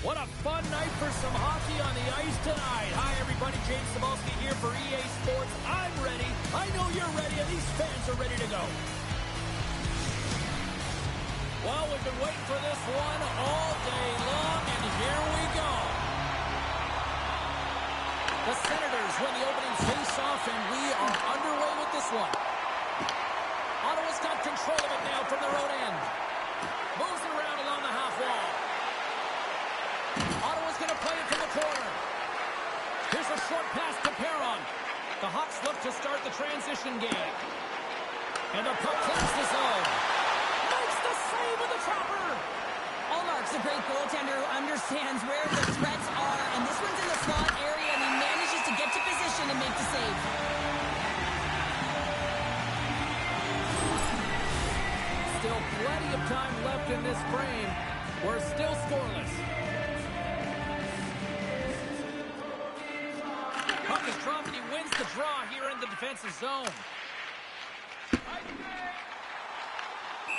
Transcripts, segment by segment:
What a fun night for some hockey on the ice tonight. Hi, everybody. James Cebulski here for EA Sports. I'm ready. I know you're ready, and these fans are ready to go. Well, we've been waiting for this one all day long, and here we go. The Senators win the opening face-off, and we are underway with this one. Ottawa's got control of it now from their own end. Moves it around along the half wall. Ottawa's going to play it from the corner. Here's a short pass to Perron. The Hawks look to start the transition game. And the puck clears the zone. Makes the save with the chopper. Allmark's a great goaltender who understands where the threats are. And this one's in the slot area, and he manages to get to position and make the save. Still plenty of time left in this frame. We're still scoreless. Puck is dropped, and he wins the draw here in the defensive zone.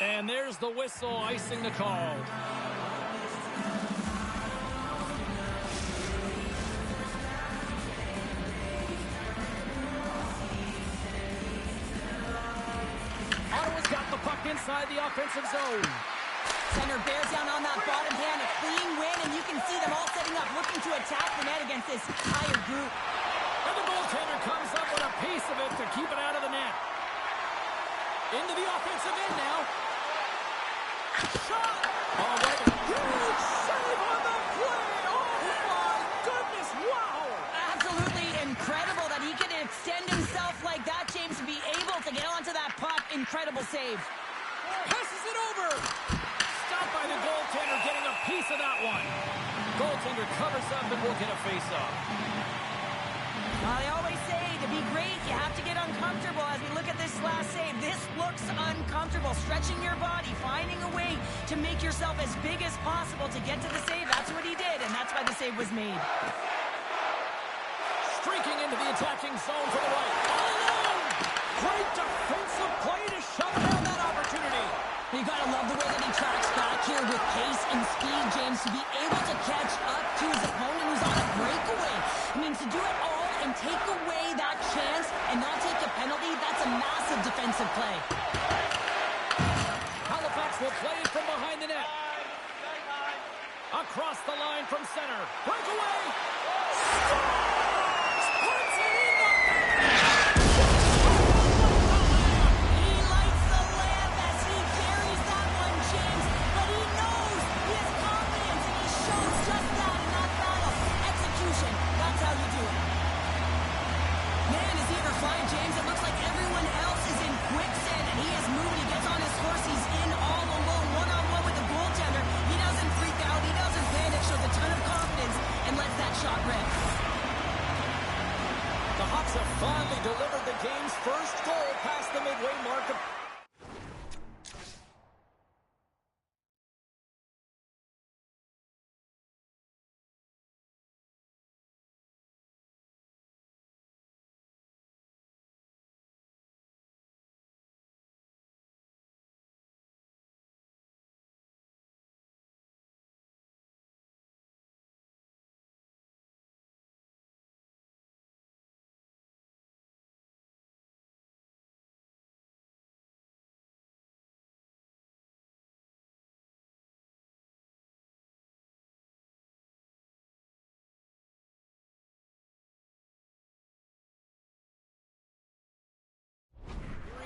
And there's the whistle icing the call. Ottawa's got the puck inside the offensive zone. Center bears down on that bottom hand, a clean win, and you can see them all setting up, looking to attack the net against this higher group. And the goaltender comes up with a piece of it to keep it out of the net. Into the offensive end now. Shot! Oh, what a huge save on the play! Oh, my goodness, wow! Absolutely incredible that he can extend himself like that, James, to be able to get onto that puck. Incredible save. Passes it over. Stopped by the goaltender, getting a piece of that one. Goaltender covers up and will get a face-off. They always say to be great, you have to get uncomfortable. As we look at this last save, this looks uncomfortable. Stretching your body, finding a way to make yourself as big as possible to get to the save. That's what he did, and that's why the save was made. Streaking into the attacking zone for the right. All alone! Great defensive play to shut down that opportunity. You gotta love the way that he tracks back here with pace and speed, James, to be able to catch up to his opponent who's on a breakaway. I mean, to do it all and take away that chance and not take a penalty, that's a massive defensive play. Halifax will play it from behind the net. Across the line from center. Breakaway! Scores! Puts it in the back! He lights the lamp as he carries that one, James, but he knows he has confidence, and he shows just that in that battle. Execution, that's how you do it. Man, is he ever flying, James? It looks like everyone else is in quicksand, and he is moving. He gets on his horse. He's in all alone, one-on-one with the goaltender. He doesn't freak out. He doesn't panic. Shows a ton of confidence and lets that shot rip. The Hawks have finally delivered the game's first goal past the midway mark of...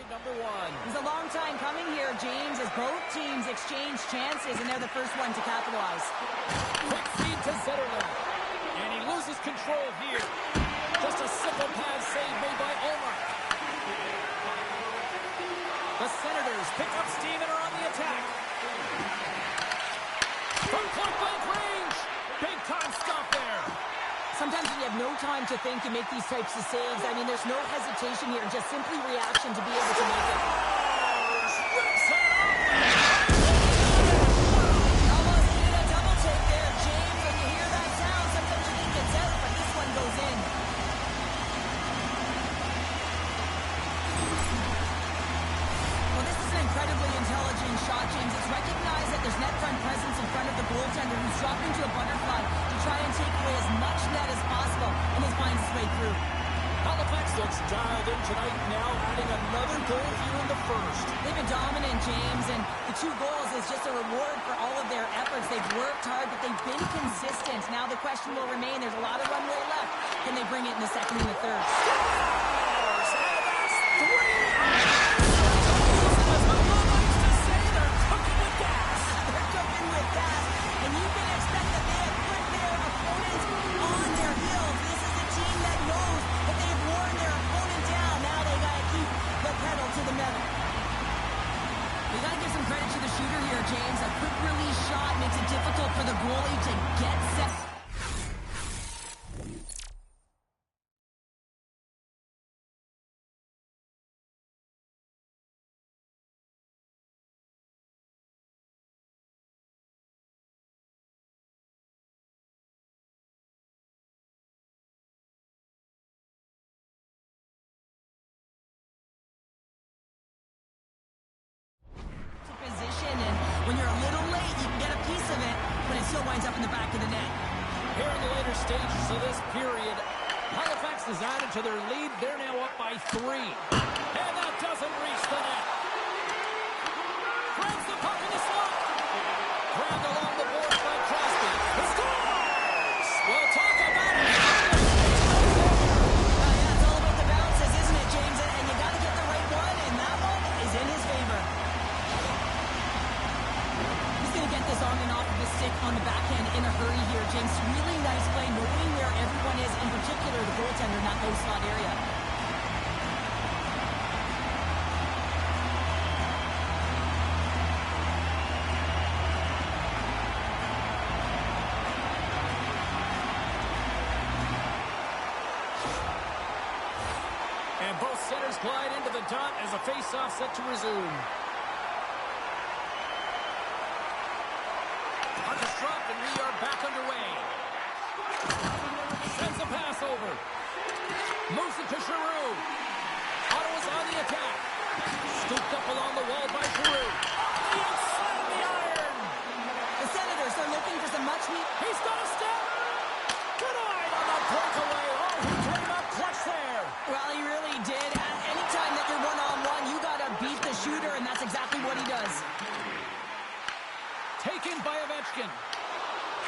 Number one. It's a long time coming here, James, as both teams exchange chances, and they're the first one to capitalize. Quick feed to Zetterlund. And he loses control here. Just a simple pass save made by Allmark. The Senators pick up steam and are on the attack. From point-blank range. Big-time stop there. Sometimes when you have no time to think and make these types of saves, I mean, there's no hesitation here, just simply reaction to be able to make it. Almost needed a double take there, James. When you hear that sound, sometimes you think it's out, but this one goes in. Well, this is an incredibly intelligent shot, James. It's recognized that there's net front presence in front of the goaltender who's dropping to a butterfly to try and take away as much net as possible, and has finds his way through. Halifax looks dialed in tonight, now adding another goal here in the first. They've been dominant, James, and the 2 goals is just a reward for all of their efforts. They've worked hard, but they've been consistent. Now the question will remain, there's a lot of runway left. Can they bring it in the second and the third? Scores! And that's 3! They're cooking with gas. They're cooking with gas, and you can expect that they have put their opponents on their heels. This is a team that knows that they've worn their opponent down. Now they got to keep the pedal to the metal. We got to give some credit to the shooter here, James. A quick release shot makes it difficult for the goalie to get set. Position, and when you're a little late, you can get a piece of it, but it still winds up in the back of the net. Here in the later stages of this period, Halifax has added to their lead. They're now up by 3. And that doesn't reach the net. Grabs the puck in the slot. Grabbed along the boards by Crosby. He scores! We'll talk about it. Yeah, it's all about the bounces, isn't it, James? And you got to get the right one, and that one is in his favor. He's going to get this on and off of the stick on the backhand in a hurry here, James. Really nice play, knowing where everyone is, in particular the goaltender in that low slot area. And both centers glide into the dot as a face-off set to resume. Puck is dropped and we are back underway. Sends a pass over. Moves it to Giroux. Ottawa's on the attack. Scooped up along the wall by Giroux. On the outside of the iron. The Senators are looking for some much-needed... He's got a step. Denied on the breakaway. Oh, he came up clutch there. Well, he really did. Anytime that you're one-on-one, you got to beat the shooter, and that's exactly what he does. Taken by Ovechkin.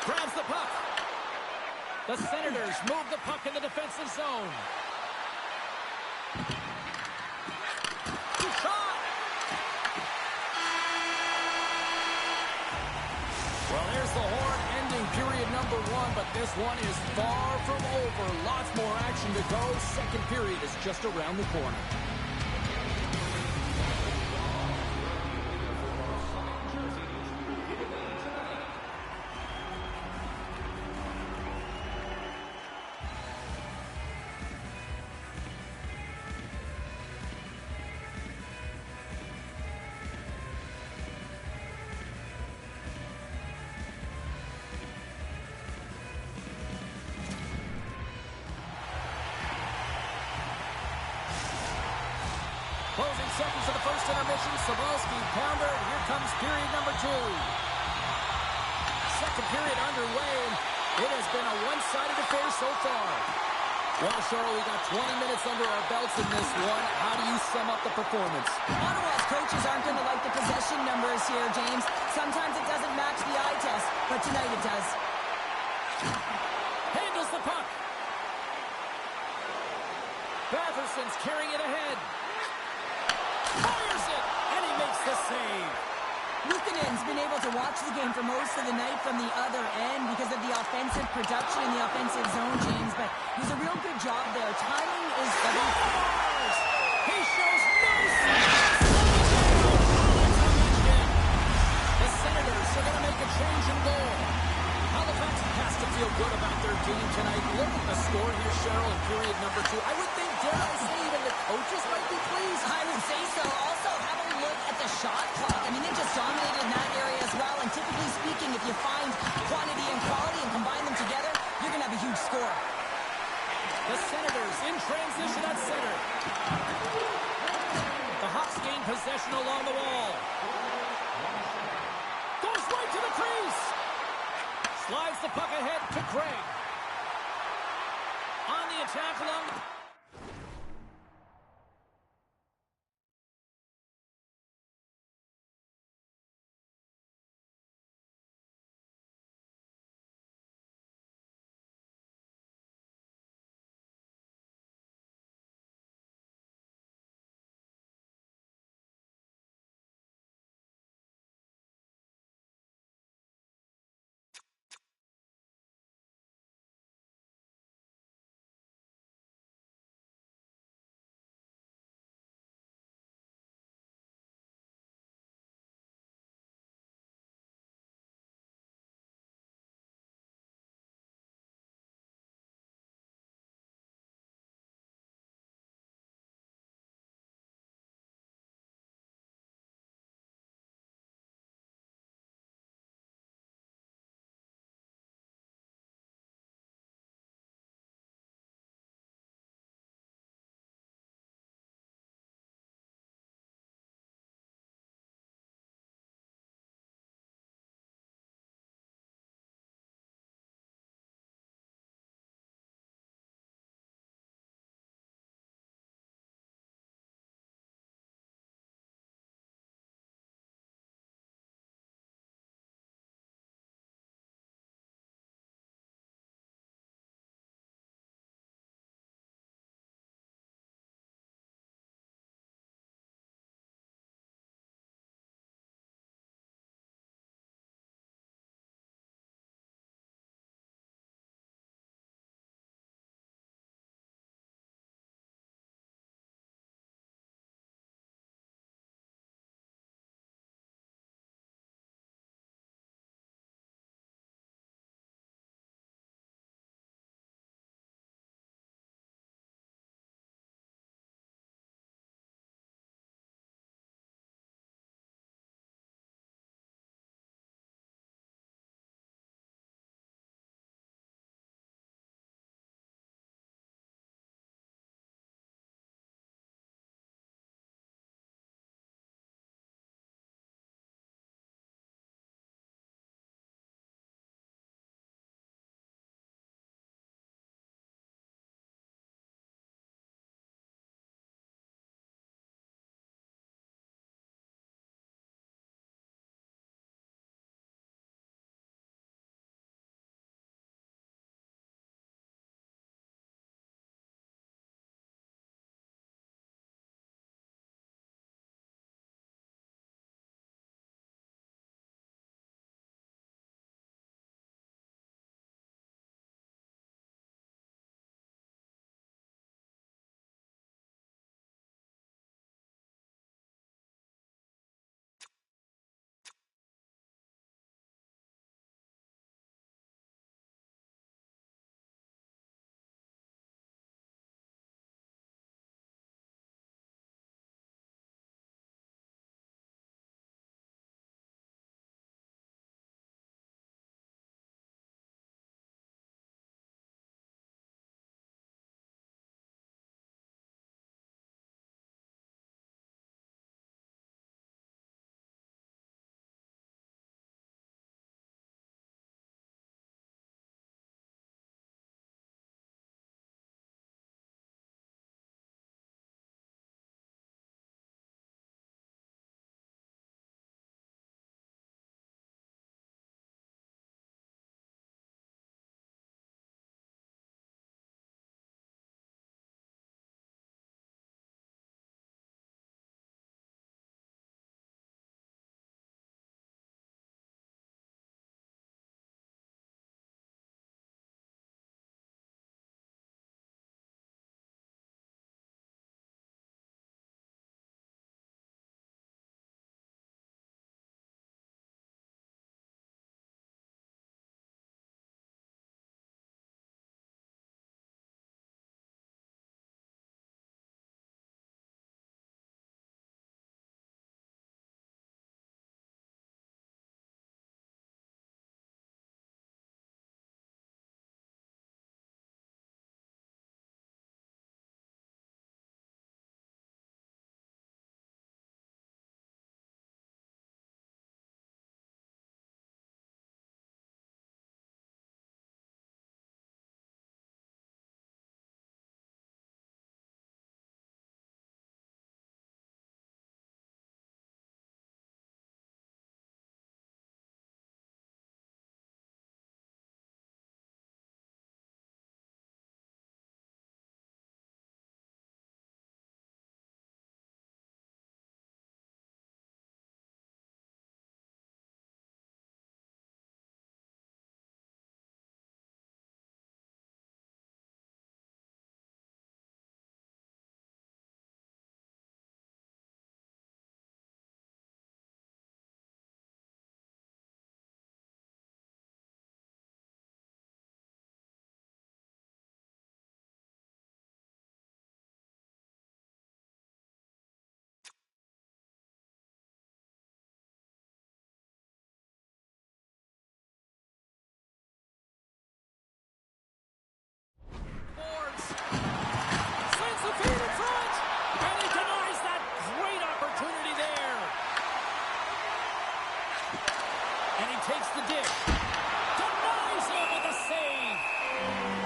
Grabs the puck. The Senators move the puck in the defensive zone. Shot! Well, there's the horn ending period number 1, but this one is far from over. Lots more action to go. Second period is just around the corner. Closing seconds of the first intermission. Sobolski pounder. Here comes period number 2. Second period underway. It has been a one-sided affair so far. Well, Charles, we got 20 minutes under our belts in this one. How do you sum up the performance? Ottawa's coaches aren't going to like the possession numbers here, James. Sometimes it doesn't match the eye test, but tonight it does. Handles the puck. Batherson's carrying it ahead. Fires it, and he makes the save. Luukkonen's been able to watch the game for most of the night from the other end because of the offensive production in the offensive zone, James, but he does a real good job there. Timing is everything. He shows no signs. The Senators are going to make a change in goal. Halifax has to feel good about their game tonight. Look at the score here, Cheryl, in period number 2. I would think, dare I say, even the coaches might be pleased. I would say so. Also, have a look at the shot clock. I mean, they just dominated in that area as well, and typically speaking, if you find quantity and quality and combine them together, you're going to have a huge score. The Senators in transition at center. The Hawks gain possession along the wall. Goes right to the crease. Slides the puck ahead to Craig. On the attack along.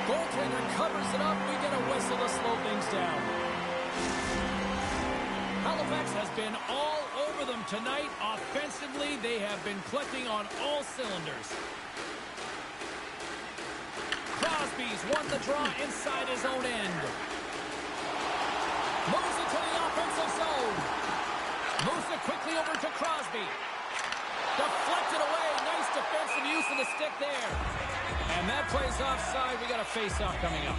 Goaltender covers it up. We get a whistle to slow things down. Halifax has been all over them tonight. Offensively, they have been clicking on all cylinders. Crosby's won the draw inside his own end. Moves it to the offensive zone. Moves it quickly over to Crosby. Deflected away. Nice defensive use of the stick there. And that plays offside. We got a face-off coming up.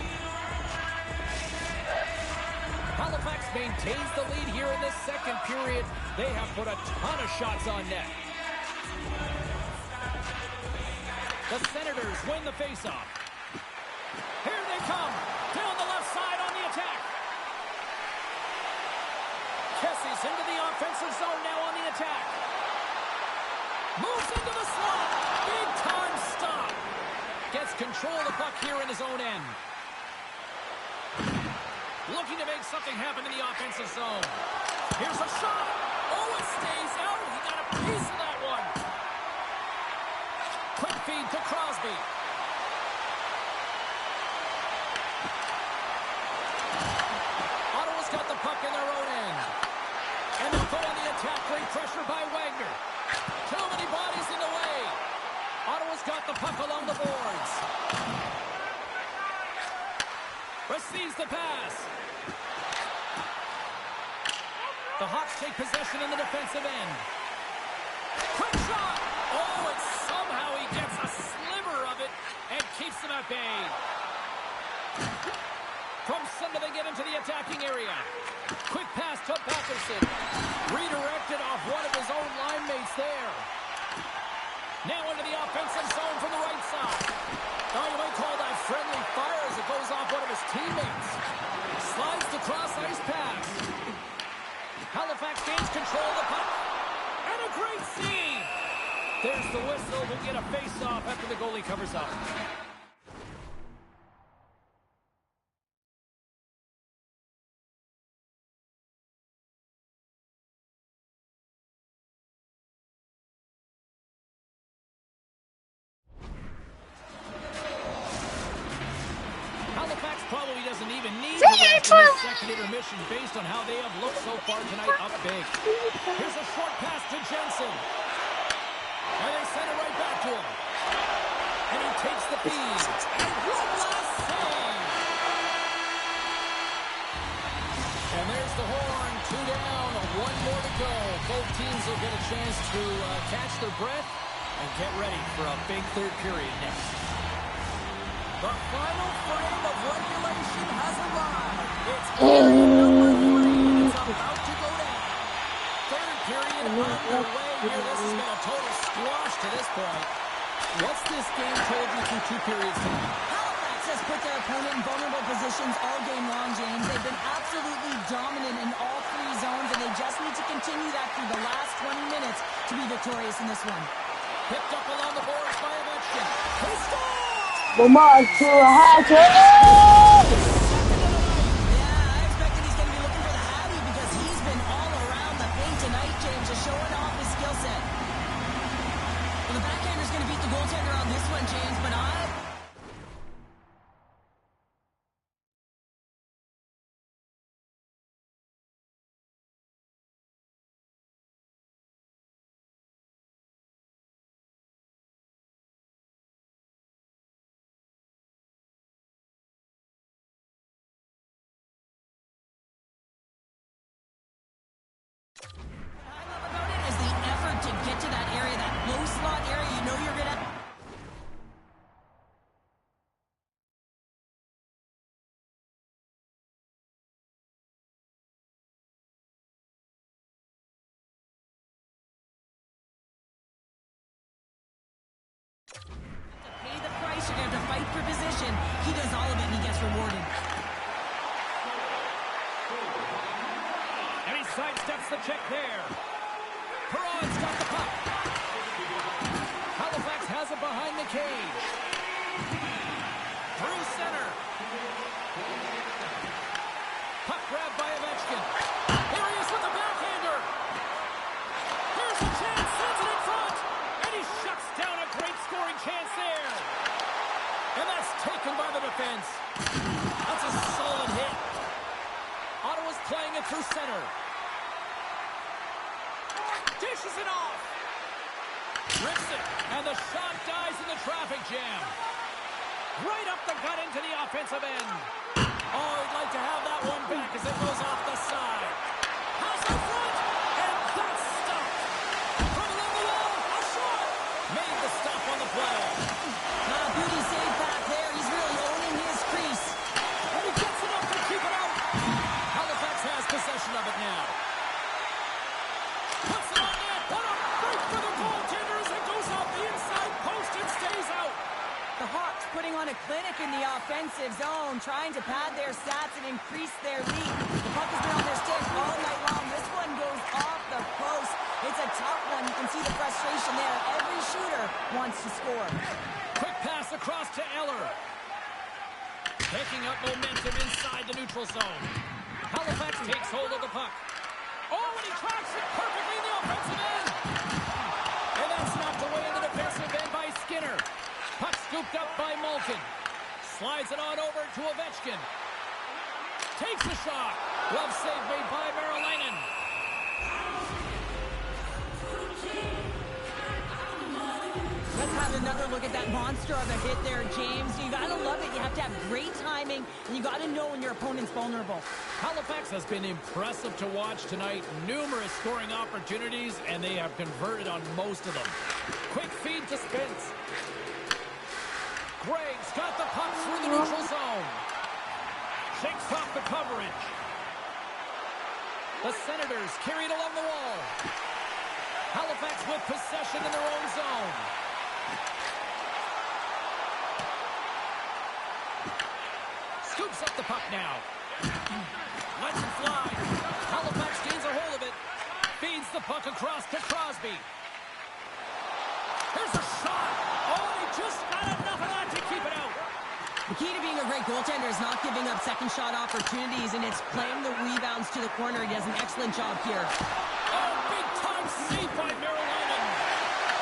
Halifax maintains the lead here in this second period. They have put a ton of shots on net. The Senators win the face-off. Here they come. Down the left side on the attack. Kessie's into the offensive zone now on the attack. Moves into the slot. Big time stop. Gets control of the puck here in his own end. Looking to make something happen in the offensive zone. Here's a shot. Oh, it stays out. He got a piece of that one. Quick feed to Crosby. Ottawa's got the puck in their own end. And they'll put on the attack. Great pressure by Wagner. Too many bodies in the way. Ottawa's got the puck along the boards. Receives the pass. The Hawks take possession in the defensive end. Quick shot. Oh, and somehow he gets a sliver of it and keeps them at bay. From center they get into the attacking area. Quick pass to Patterson. Redirected off one of his own line mates there. Now into the offensive zone from the right side. Oh, you might call that friendly fire as it goes off one of his teammates. Slides the cross-ice pass. Halifax gains control of the puck. And a great save. There's the whistle. We'll get a face-off after the goalie covers up. Probably doesn't even need the rest in this second intermission based on how they have looked so far tonight up big. Here's a short pass to Jensen. And they send it right back to him. And he takes the feed. And one last save. And there's the horn. 2 down, 1 more to go. Both teams will get a chance to catch their breath and get ready for a big third period next. The final frame of regulation has arrived. It's period number 3. It's about to go down. Third period underway here. This has been a total squash to this point. What's this game told you through 2 periods tonight? Halifax has put their opponent in vulnerable positions all game long, James. They've been absolutely dominant in all 3 zones, and they just need to continue that through the last 20 minutes to be victorious in this one. Picked up along the boards by Ovechkin. He scores! Lamar to a hat trick! Yeah, I expected he's going to be looking for the Hattie because he's been all around the paint tonight, James, just showing off his skill set. Well, the backhander's going to beat the goaltender on this one, James, but for position. He does all of it and he gets rewarded. And he sidesteps the check there. Perron's got the puck. Halifax has it behind the cage. Through center. Puck grabbed by Ovechkin. Here he is with the backhander. Here's a chance. Sends it in front. And he shuts down a great scoring chance there. And that's taken by the defense. defense. That's a solid hit. Ottawa's playing it through center. Dishes it off. Rips it. And the shot dies in the traffic jam. Right up the gut into the offensive end. Oh, he'd like to have that one back as it goes off the side. Pass in front. And that's stopped. From along the wall. A shot. Made the stop on the play. Beauty save back there. He's really owning his crease. And he gets it up to keep it out. Halifax has possession of it now. Puts it on net. What a break for the goaltender as it goes off the inside post and stays out. The Hawks putting on a clinic in the offensive zone, trying to pad their stats and increase their lead. The puck has been on their stick all night long. This one goes off the post. It's a tough one. You can see the frustration there. Every shooter wants to score. Quick pass across to Eller. Picking up momentum inside the neutral zone. Halifax takes hold of the puck. Oh, and he tracks it perfectly in the offensive end. And that's knocked away in the defensive end by Skinner. Puck scooped up by Malkin. Slides it on over to Ovechkin. Takes a shot. Glove save made by Marilainen. Let's have another look at that monster of a hit there, James. You gotta love it. You have to have great timing, and you gotta know when your opponent's vulnerable. Halifax has been impressive to watch tonight. Numerous scoring opportunities, and they have converted on most of them. Quick feed to Spence. Gregg's got the puck through the neutral zone. Shakes off the coverage. The Senators carry it along the wall. Halifax with possession in their own zone. Scoops up the puck now. Lets it fly. Halifax gains a hold of it. Feeds the puck across to Crosby. Here's a shot. Oh, he just got enough of that to keep it out. The key to being a great goaltender is not giving up second shot opportunities, and it's playing the rebounds to the corner. He does an excellent job here. Oh, big time save by Marilainen.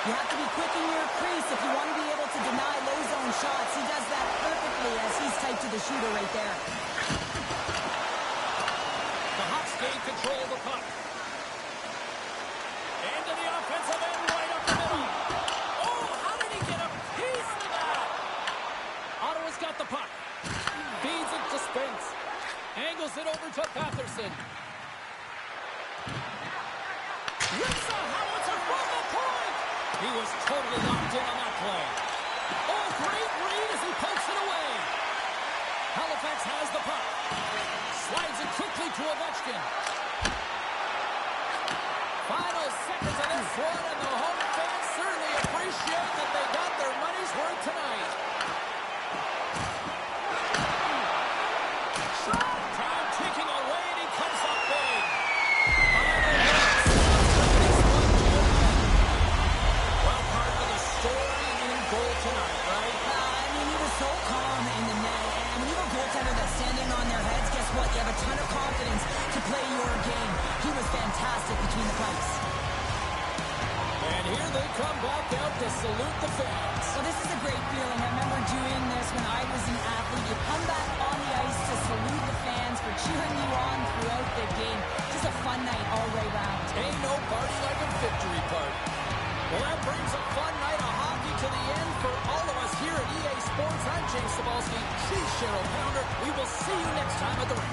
You have to be quick in your crease if you want to be able to deny low zone shots. He does that perfectly as he's tight to the shooter right there. The Hawks gain control of the puck. Into the offensive end, right up the middle. Oh, how did he get a piece of that? Ottawa's got the puck. Feeds it to Spence. Angles it over to Patterson. Rips a howitzer from the point. He was totally locked in on that play. Oh, great read as he pokes it away. Halifax has the puck. Slides it quickly to Ovechkin. Final seconds of this one, and the home fans certainly appreciate that they got their money's worth tonight. Shot time ticking away, and he comes up big. Well, part of the story in goal tonight, right? He was so calm in the net, and when you have a goaltender that's standing on their heads, guess what? You have a ton of confidence to play your game. He was fantastic between the pipes. And here they come back out to salute the fans. Well, this is a great feeling. I remember doing this when I was an athlete. You come back on the ice to salute the fans for cheering you on throughout the game. Just a fun night all the way round. Ain't no party like a victory party. Well, that brings a fun night of hockey to the end for all of us here at EA Sports. I'm James Cebulski. She's Cheryl Pounder. We will see you next time at the rink.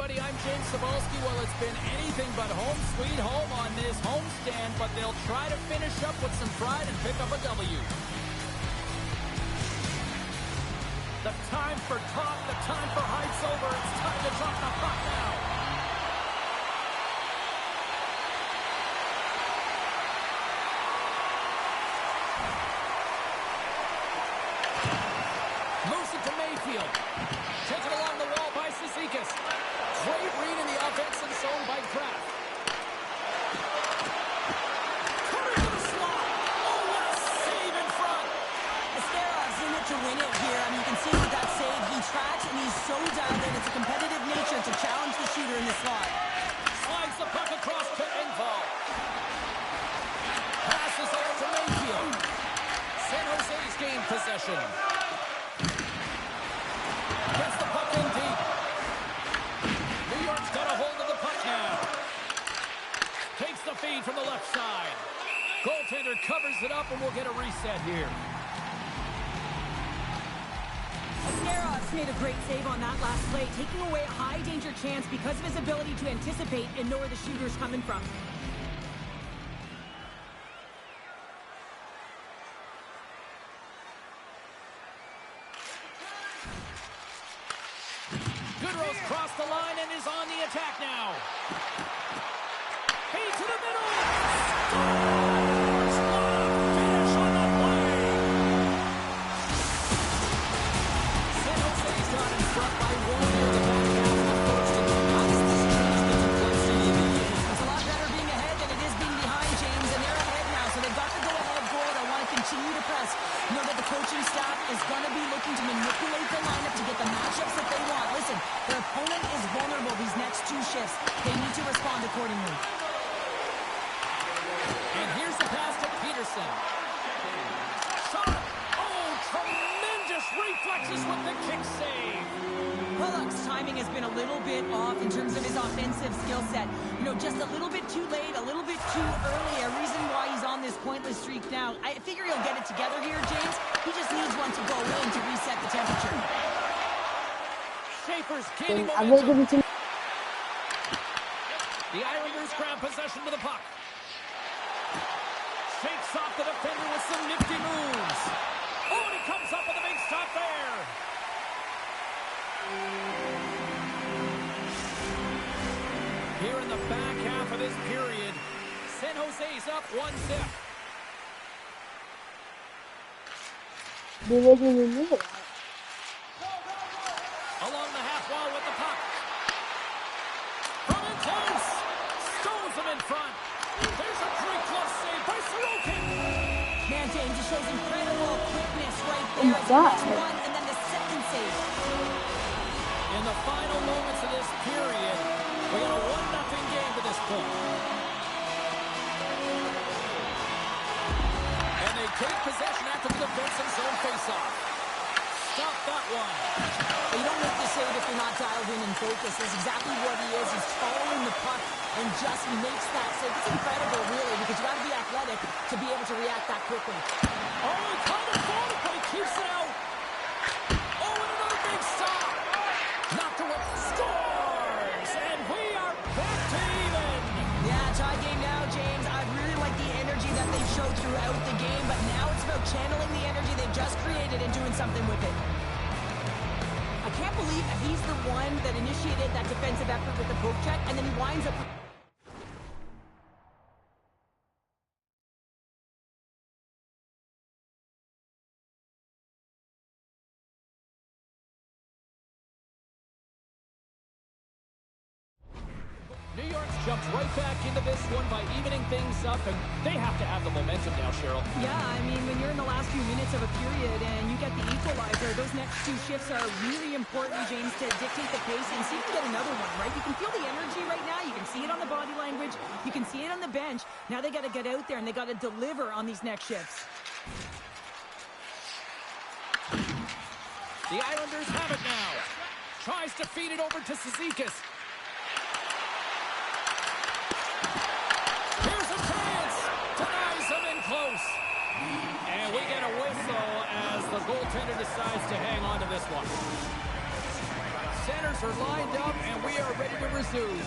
everybody. I'm James Cebulski. Well, it's been anything but home sweet home on this homestand, but they'll try to finish up with some pride and pick up a W. The time for talk, the time for heights over. It's time to drop the puck now. Moves it to Mayfield. Taken along the wall by Cizikas. Great read in the offensive zone by Kraft. Cutter to the slot. Oh, what a save in front. Ascarov's in it to win it here. I mean, you can see with that save, he tracks and he's so dialed in. It's a competitive nature to challenge the shooter in the slot. Slides the puck across to Engvall. Passes over to Mayfield. San Jose's gained possession. Gets the puck in deep. New York's got a hold of the puck now. Takes the feed from the left side. Goaltender covers it up and we'll get a reset here. Ascarov's made a great save on that last play, taking away a high danger chance because of his ability to anticipate and know where the shooter's coming from. Goodrow's crossed the line and is on the attack now. Feed to the middle. Scores! What a finish on the play. San Jose's got in front by one near the back half of the first. And how does this change the complexity of the game? It's a lot better being ahead than it is being behind, James, and they're ahead now, so they've got the go-ahead goal. They want to continue to press. You know that the coaching staff is going to be looking to manipulate the lineup to get the matchups that they want. Listen, their opponent is vulnerable these next two shifts. They need to respond accordingly. And here's the pass to Peterson. Shot! Oh, tremendous reflexes with the kick save. Pollock's timing has been a little bit off in terms of his offensive skill set. You know, just a little bit too late, a little bit too early. A reason why he's on this pointless streak now. I figure he'll get it together here, James. He just needs one to go in to reset the temperature. Schaefer's gaining I'm going to momentum. give it to The Islanders grab possession to the puck. Shakes off the defender with some nifty moves. Oh, and he comes up with a big stop there. Here in the back half of this period, San Jose's up 1-0. Along the half wall with the puck. From in close. Stones him in front. There's a great glove save by Sorokin. Man, James, it shows incredible quickness right Oh there. my It's God. one and then the second save. In the final moments of this period, we got a 1-0 game to this point. And they take possession after the defensive zone faceoff. Stop that one. You don't make the save if you're not dialed in and focused. That's exactly what he is. He's following the puck and just makes that save. It's incredible, really, because you got to be athletic to be able to react that quickly. Oh, he caught it for it, but he keeps it out. Oh, and another big stop. Knocked away. Scores! And we are back to even. Yeah, tie game now, James. I really like the energy that they've showed throughout the game, but now it's about channeling the energy they've just created and doing something with it. I can't believe that he's the one that initiated that defensive effort with the poke check, and then he winds up... New York's jumped right back into this one by evening things up, and they have to have the momentum now, Cheryl. Yeah, I mean, when you're in the last few minutes of a period and you get the equalizer, those next two shifts are really important, James, to dictate the pace and see if you can get another one, right? You can feel the energy right now. You can see it on the body language. You can see it on the bench. Now they got to get out there and they got to deliver on these next shifts. The Islanders have it now. Tries to feed it over to Cizikas. Here's a chance. Denies him in close. And we get a whistle as the goaltender decides to hang on to this one. centers are lined up, and we are ready to resume.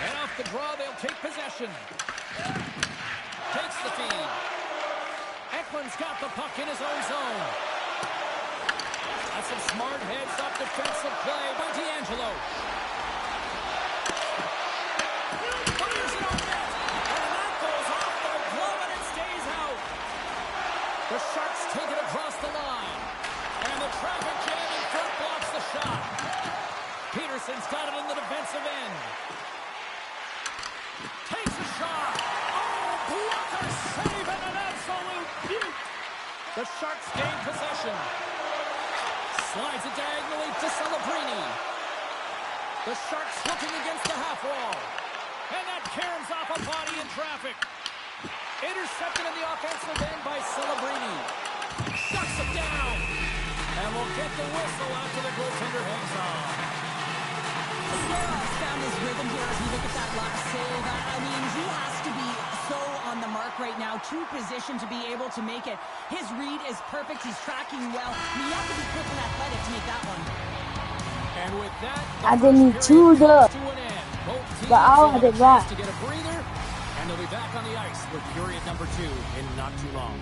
And off the draw, they'll take possession. Takes the feed. Ekman's got the puck in his own zone. That's some smart heads-up defensive play by D'Angelo. Fires it on net. And that goes off the glove, and it stays out. The Sharks take it across the line. And the traffic jam in front blocks the shot. Peterson's got it in the defensive end. Takes a shot. Oh, blocker save and an absolute beaut. The Sharks gain possession. Slides it diagonally to Celebrini. The Sharks looking against the half wall. And that caroms off a body in traffic. Intercepted in the offensive end by Celebrini. Shuts it down. And we'll get the whistle after the goaltender hangs on. Sierra's found his rhythm here as we look at that last save. I mean, he has to be so on the mark right now, true position to be able to make it. His read is perfect. He's tracking well. I mean, you have to be quick and athletic to make that one. And with that, I didn't choose to it. an end. Both teams But I will have a wanted that. chance to get a breather, and they'll be back on the ice with period number 2 in not too long.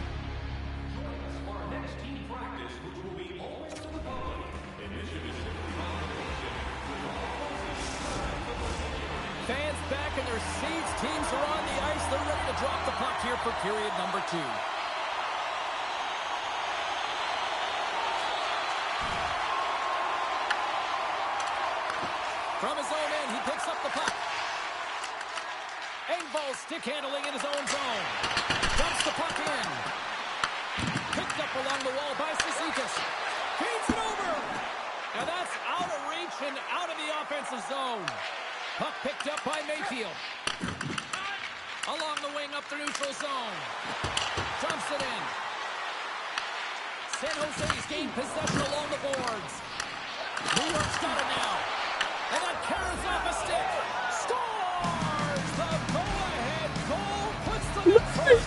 Fans back in their seats. Teams are on the ice. They're ready to drop the puck here for period number 2. From his own end, he picks up the puck. Engvall stick handling in his own zone. Dumps the puck in. Picked up along the wall by Cizikas. Feeds it over. And that's out of reach and out of the offensive zone. Puck picked up by Mayfield. Along the wing up the neutral zone. Dumps it in. San Jose's gained possession along the boards. New York's got it now. And that carries off a stick. Scores! The go-ahead goal puts them in front.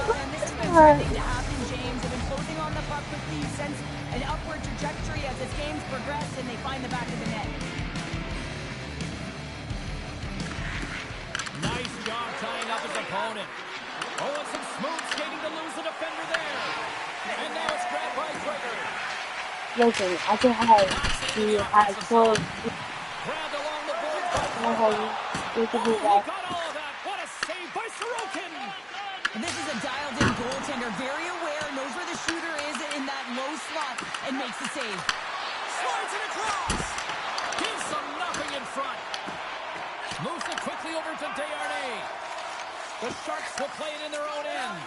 Well, and this has been starting to happen, James. They've been closing on the puck quickly. You sense an upward trajectory as this game's progressed, and they find the back of the net. Nice job tying up his opponent. Oh, and some smooth skating to lose the defender there. And now it's grabbed by Gregor. Listen, I can have the high score. Grabbed along the board by You can do he that. got all of that. What a save by Sorokin. And this is a dialed-in goaltender, very aware, knows where the shooter is in that low slot, and makes the save. Slides it across. Gives them nothing in front. Moves it quickly over to Desharnais. The Sharks will play it in their own end.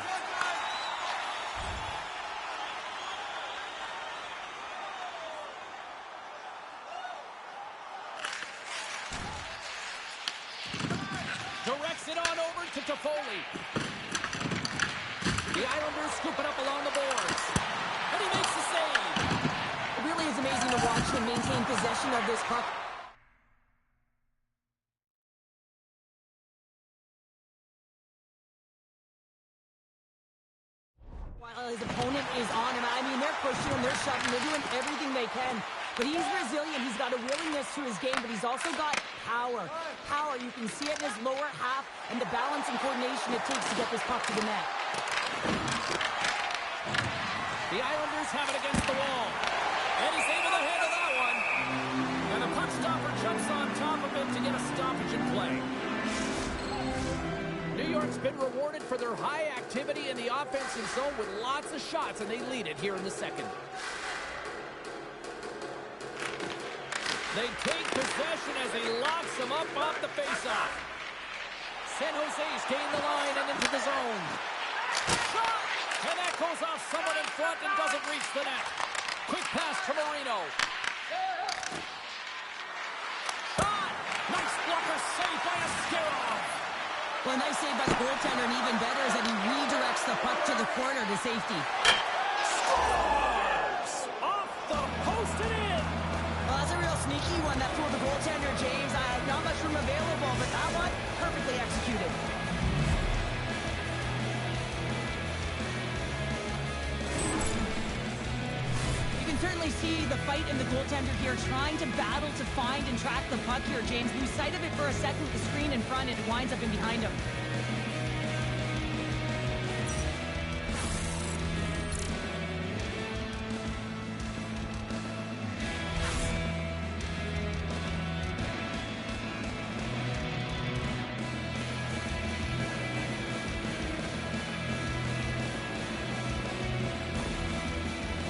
Directs it on over to Toffoli. The Islanders scoop it up along the boards. And he makes the save. It really is amazing to watch him maintain possession of this puck. While his opponent is on him, I mean, they're pushing him, they're shoving, they're doing everything they can. But he's resilient, he's got a willingness to his game, but he's also got power. Power, you can see it in his lower half and the balance and coordination it takes to get this puck to the net. The Islanders have it against the wall. And he's able to handle that one. And the puck stopper jumps on top of him to get a stoppage in play. New York's been rewarded for their high activity in the offensive zone with lots of shots, and they lead it here in the second. They take possession as he locks them up off the faceoff. San Jose's gained the line and into the zone. Shot! And that goes off someone in front and doesn't reach the net. Quick pass to Marino. Shot! Nice blocker save by Askarov. Well, a nice save by the goaltender, and even better is that he redirects the puck to the corner to safety. Scores! Off the post and in! Well, that's a real sneaky one. That fooled the goaltender, James. Not much room available, but that one, perfectly executed. certainly see the fight in the goaltender here, trying to battle to find and track the puck here, James. Lose sight of it for a second with the screen in front, and it winds up in behind him.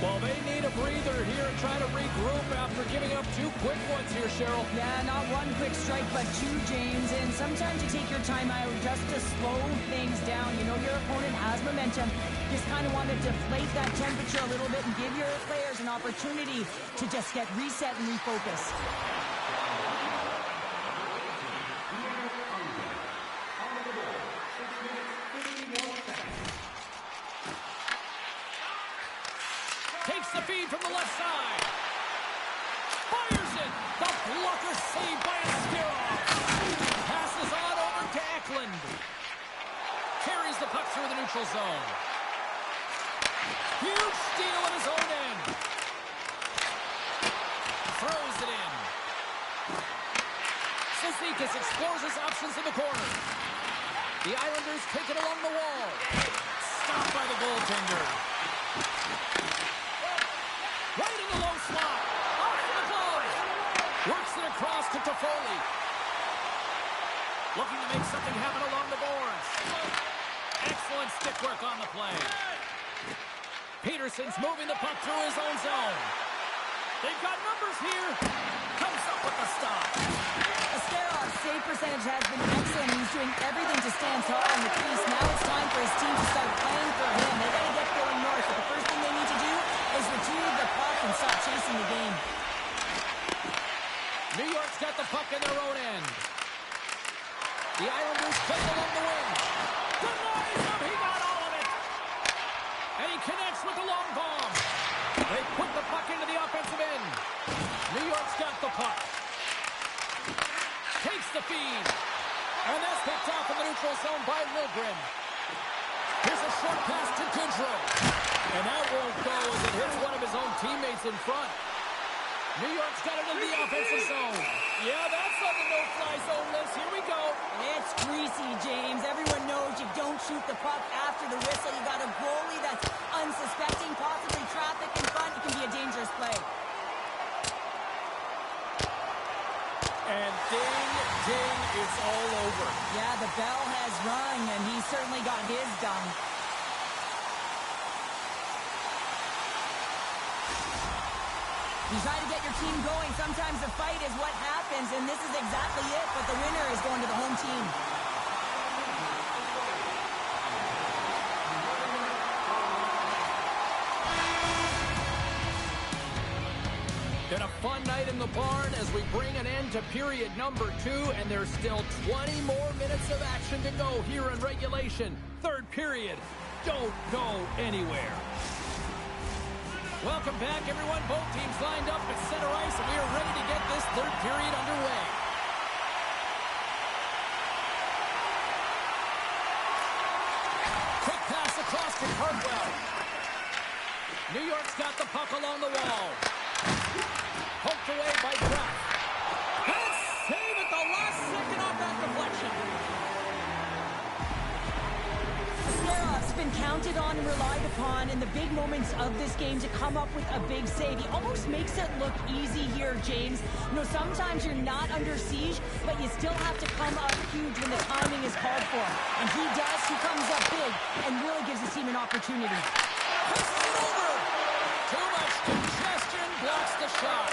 Well, they need a breather here and try to regroup after giving up 2 quick ones here, Cheryl. Yeah, not 1 quick strike, but 2, James. And sometimes you take your time out just to slow things down. You know your opponent has momentum. Just kind of want to deflate that temperature a little bit and give your players an opportunity to just get reset and refocus. Takes the feed from the left side. Fires it. The blocker saved by Askarov. Passes on over to Eklund. Carries the puck through the neutral zone. Huge steal at his own end. Throws it in. Cizikas explores his options in the corner. The Islanders take it along the wall. Stopped by the goaltender. Right in the low slot. Off to the glove. Works it across to Toffoli. Looking to make something happen along the boards. Excellent stick work on the play. Peterson's moving the puck through his own zone. They've got numbers here. Comes up with the stop. Astarov's save percentage has been excellent. He's doing everything to stand tall in the crease. Now it's time for his team to start playing for him. They got to get going north, but the first thing they need to do is retrieve the puck and stop chasing the game. New York's got the puck in their own end. The Islanders play along the wing. Denies him. He got all of it. And he connects with the long bomb. They put the puck into the offensive end. New York's got the puck. Takes the feed. And that's picked off in the neutral zone by Liljegren. Here's a short pass to Goodrow. And that won't go as it hits one of his own teammates in front. New York's got it in the offensive zone. Yeah, that's on the no-fly zone list. Here we go. It's greasy, James. Everyone knows you don't shoot the puck after the whistle. You got a goalie that's unsuspecting, possibly traffic in front. It can be a dangerous play. And ding, ding, it's all over. Yeah, the bell has rung, and he certainly got his done. You try to get your team going. Sometimes the fight is what happens, and this is exactly it, but the winner is going to the home team. Been a fun night in the barn as we bring an end to period number 2, and there's still 20 more minutes of action to go here in regulation. Third period. Don't go anywhere. Welcome back, everyone. Both teams lined up at center ice, and we are ready to get this third period underway. Quick pass across to Cardwell. New York's got the puck along the wall. Poked away by Kraft. And save at the last second off that deflection. Astarov's been counted on and relied upon in the big moments of this game to come up with a big save. He almost makes it look easy here, James. You know, sometimes you're not under siege, but you still have to come up huge when the timing is called for. And he does. He comes up big and really gives his team an opportunity. Pushes it over. Too much congestion blocks the shot.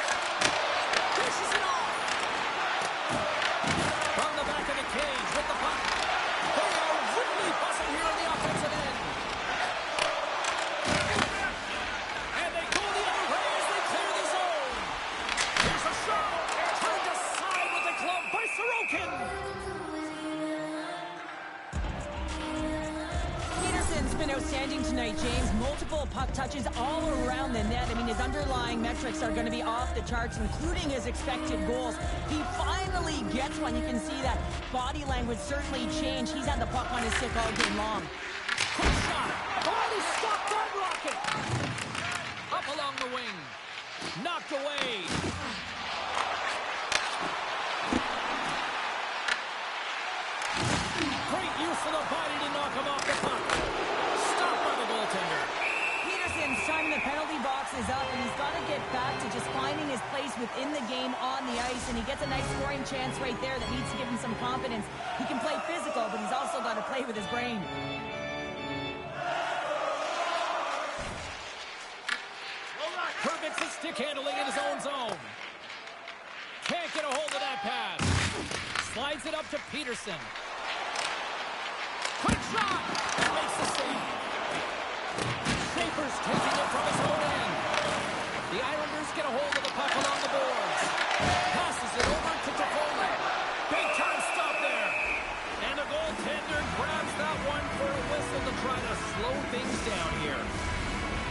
Dishes it off. From the back of the cage with the puck. They are really buzzing here on the offensive end. And they go the other way as they clear the zone. Here's a shot. Turned aside with the glove by Sorokin. Peterson's been outstanding tonight, James. Multiple puck touches all around the net. I mean, his underlying metrics are going to be off the charts, including his expected goals. He finally gets one. You can see that body language certainly changed. He's had the puck on his stick all game long. Quick shot. Oh, he stopped that rocket. Up along the wing. Knocked away. Great use of the body to knock him off the puck. Stopped by the goaltender. Peterson's time in the penalty box is up, and he's got to get back to just finding his place within the game on the ice, and he gets a nice scoring chance right there that needs to give him some confidence. He can play physical, but he's also got to play with his brain. Perfect for stick handling in his own zone. Can't get a hold of that pass. Slides it up to Peterson. Quick shot! Makes the save. Schaefer's taking it from his own end. The Islanders get a hold of the puck along the boards. Passes it over to Toffoli. Big time stop there. And the goaltender grabs that one for a whistle to try to slow things down here.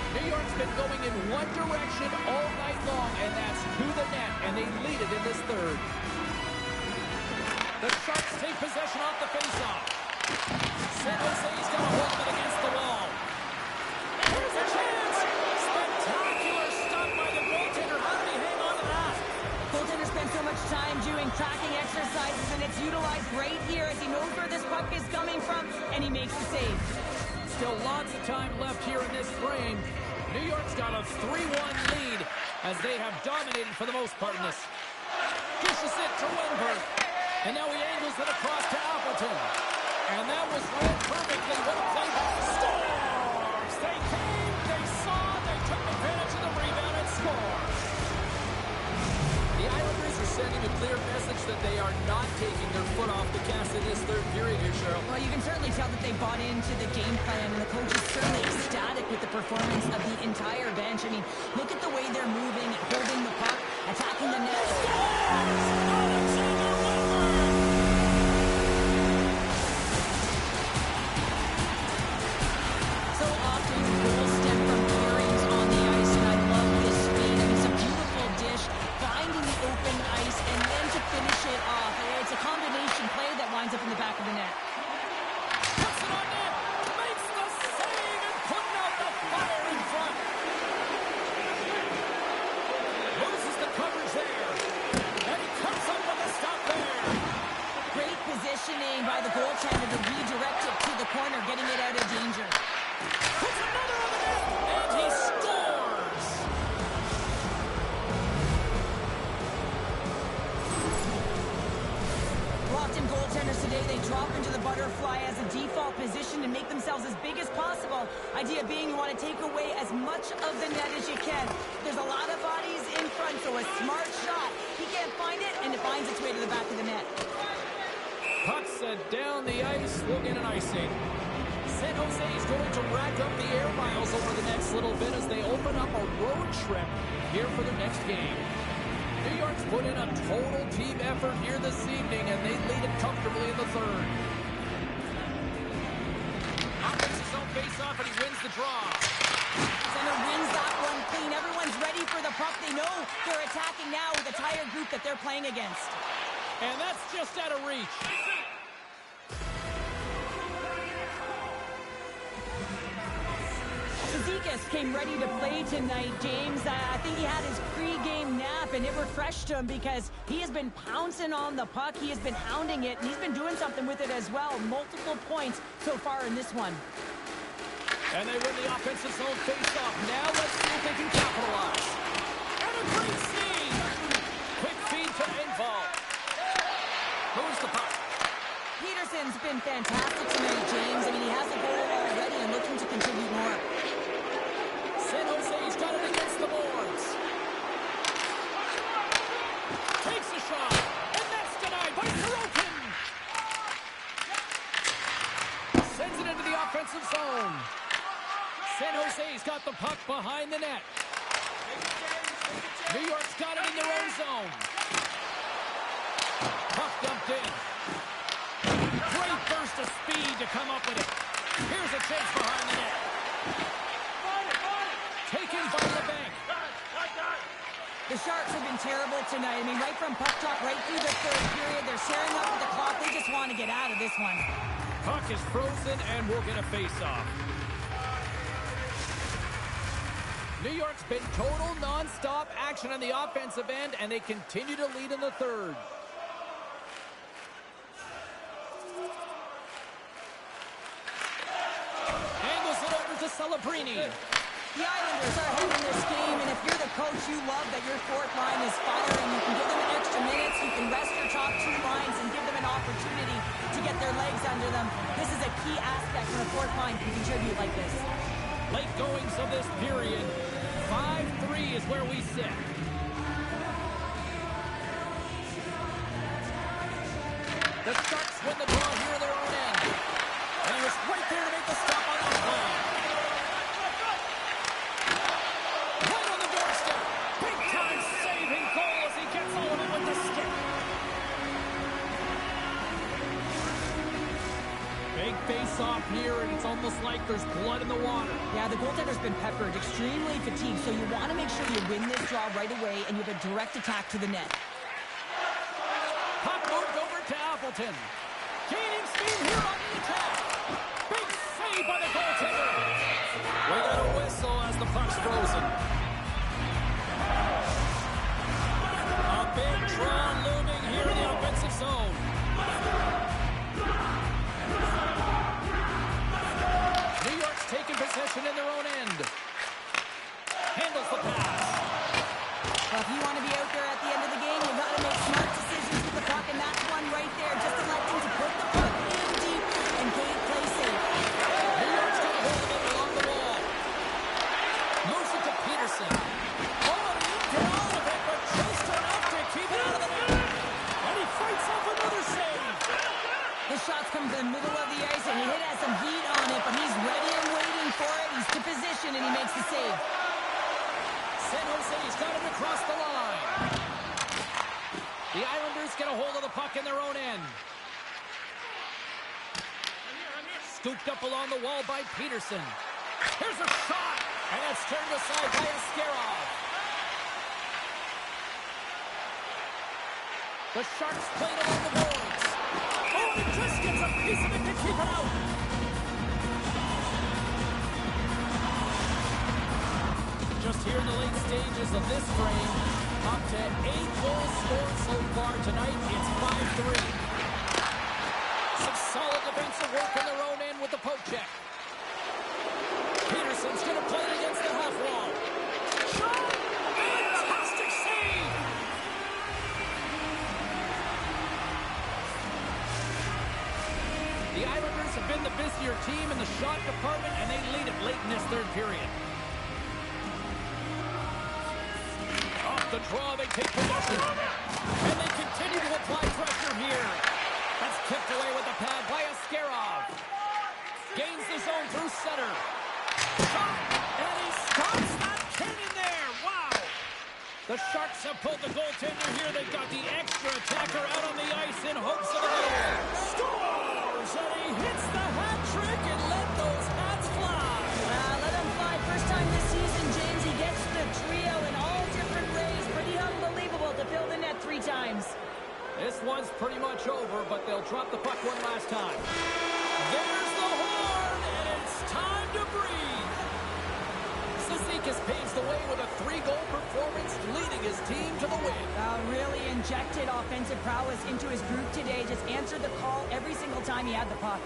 New York's been going in one direction all night long, and that's to the net, and they lead it in this third. The Sharks take possession off the faceoff. San Jose's got a hold of it against the wall. Here's a chance! Spectacular stop by the goaltender. How did he hang on to that? Goaltender spends so much time doing tracking exercises, and it's utilized right here as he knows where this puck is coming from, and he makes the save. Still lots of time left here in this frame. New York's got a 3-1 lead as they have dominated for the most part in this. Dishes it to Wenberg. And now he angles it across to Appleton. And that was read perfectly. What a play by the Stars. They came, they saw, they took advantage of the rebound and scored. The Islanders are sending a clear message that they are not taking their foot off the gas in this third period here, Cheryl. Well, you can certainly tell that they bought into the game plan, and the coach is certainly ecstatic with the performance of the entire bench. I mean, look at the way they're moving, holding the puck, attacking the net. So often, goals stem from carries on the ice, and I love this speed. I mean, it's a beautiful dish, finding the open ice, and then to finish it off. It's a combination play that winds up in the back of the net. Puts it on net, makes the save, and putting out the fire in front. Loses the coverage there, and he comes up with a stop there. Great positioning by the goaltender to redirect it to the corner, getting it out of danger. Puts another on the net, and he scores. Locked-in goaltenders today, they drop into the butterfly as a default position and make themselves as big as possible. Idea being you want to take away as much of the net as you can. There's a lot of bodies in front, so a smart shot. He can't find it, and it finds its way to the back of the net. Puck set down the ice, we'll get an icing. San Jose is going to rack up the air miles over the next little bit as they open up a road trip here for their next game. New York's put in a total team effort here this evening, and they lead it comfortably in the third. Offense his own face-off, and he wins the draw. Center wins that one clean. Everyone's ready for the puck. They know they're attacking now with a tired group that they're playing against. And that's just out of reach. Zizekas came ready to play tonight, James. I think he had his pre-game nap, and it refreshed him because he has been pouncing on the puck. He has been hounding it, and he's been doing something with it as well. Multiple points so far in this one. And they win the offensive zone face-off. Now let's see if they can capitalize. And a great scene. Quick feed to Engvall. Moves the puck. Peterson's been fantastic tonight, James. I mean, he has a goal already and looking to contribute more. San Jose's got it against the boards. Takes a shot, and that's denied by Sorokin. Sends it into the offensive zone. San Jose's got the puck behind the net. New York's got it in their own zone. Puck dumped in. Great burst of speed to come up with it. Here's a chance behind the net. Taken by the bank. The Sharks have been terrible tonight. I mean, right from puck drop, right through the third period. They're staring up at the clock. They just want to get out of this one. Puck is frozen, and we'll get a face-off. New York's been total non-stop action on the offensive end, and they continue to lead in the third. Angles it over to Celebrini. The Islanders are ahead in this game, and if you're the coach, you love that your fourth line is firing. You can give them extra minutes, you can rest your top two lines, and give them an opportunity to get their legs under them. This is a key aspect when a fourth line can contribute like this. Late goings of this period, 5-3 is where we sit. The Sharks win the draw here in their own end. And he was right there to make the stop on that play. Right on the doorstep. Big time saving goal as he gets all of it with the stick. Big face-off here, and it's almost like there's blood in the water. Yeah, the goaltender's been peppered, extremely fatigued, so you want to make sure you win this draw right away and you have a direct attack to the net. Puck moved over to Appleton. Gaining steam here on the attack. Big save by the goaltender. We got a whistle as the puck's frozen. A big draw looming here in the offensive zone. New York's taking possession in their own end. Handles the pass. Well, if you want to be out there at the end of the game, you've got to make smart decisions with the puck, and that's one right there, just electing to put the puck in deep and play safe. New York's got a hold of it along the wall. Moves it to Peterson. Oh, he did all of it, but just enough to keep it out of the net. And he fights off another save. The shots come to the middle of the ice, and he has some heat on it, but he's ready and waiting for it. He's to position, and he makes the save. San Jose's got it across the line. The Islanders get a hold of the puck in their own end. Scooped up along the wall by Peterson. Here's a shot, and it's turned aside by Askarov. The Sharks played along the boards. Oh, and he just gets a piece of it to keep it out. Just here in the late stages of this frame, up to 8 goals scored so far tonight. It's 5-3. Some solid defensive work in their own end with the poke check. Peterson's going to play it against the half wall. Shot! Fantastic save! The Islanders have been the busier team in the shot department, and they lead it late in this third period. The draw, they take possession. And they continue to apply pressure here. That's kicked away with the pad by Askarov. Gains the zone through center. Shot, and he stops that cannon there. Wow. The Sharks have pulled the goaltender here. They've got the extra attacker out on the ice in hopes of a goal. Scores! And he hits the hat trick and let those hats fly. Let him fly. First time this season, James. He gets the trio in all different ways. Pretty unbelievable to fill the net 3 times. This one's pretty much over, but they'll drop the puck one last time. There's the horn, and it's time to breathe. Cizikas paves the way with a 3-goal performance, leading his team to the win. Really injected offensive prowess into his group today. Just answered the call every single time he had the puck.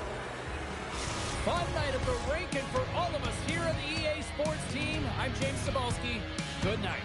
Fun night at the rink, and for all of us here on the EA Sports team, I'm James Cybulski. Good night.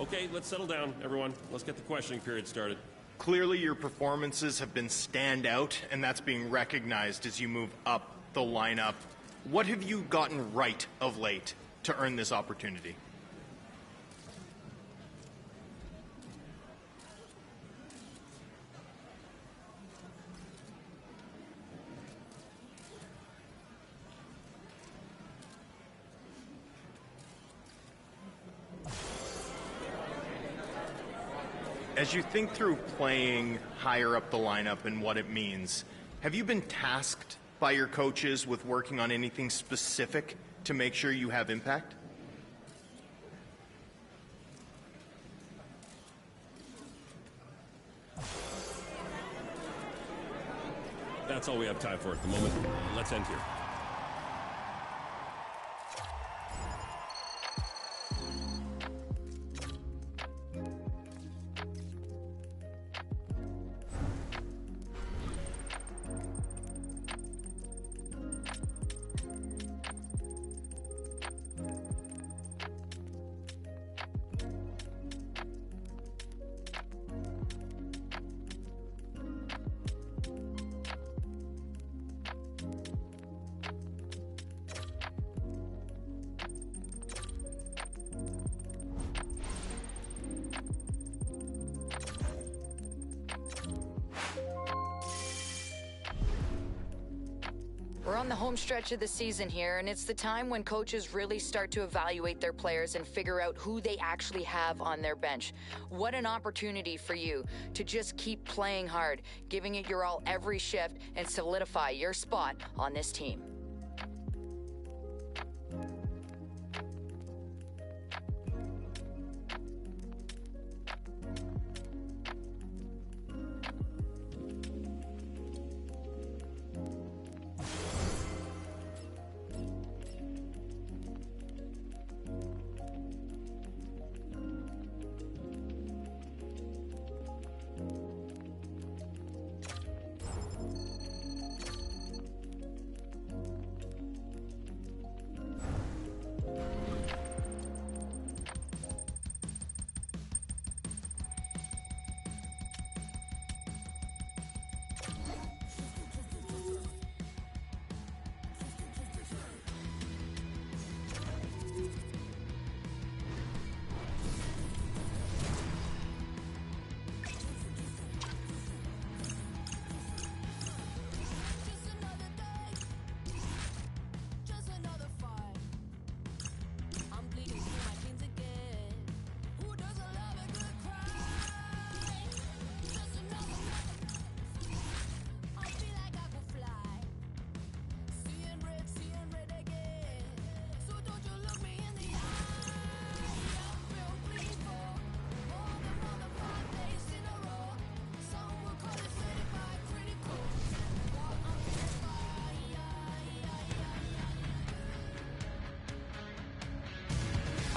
Okay, let's settle down, everyone. Let's get the questioning period started. Clearly your performances have been standout, and that's being recognized as you move up the lineup. What have you gotten right of late to earn this opportunity? As you think through playing higher up the lineup and what it means, have you been tasked by your coaches with working on anything specific to make sure you have impact? That's all we have time for at the moment. Let's end here. We're on the home stretch of the season here, and it's the time when coaches really start to evaluate their players and figure out who they actually have on their bench. What an opportunity for you to just keep playing hard, giving it your all every shift, and solidify your spot on this team.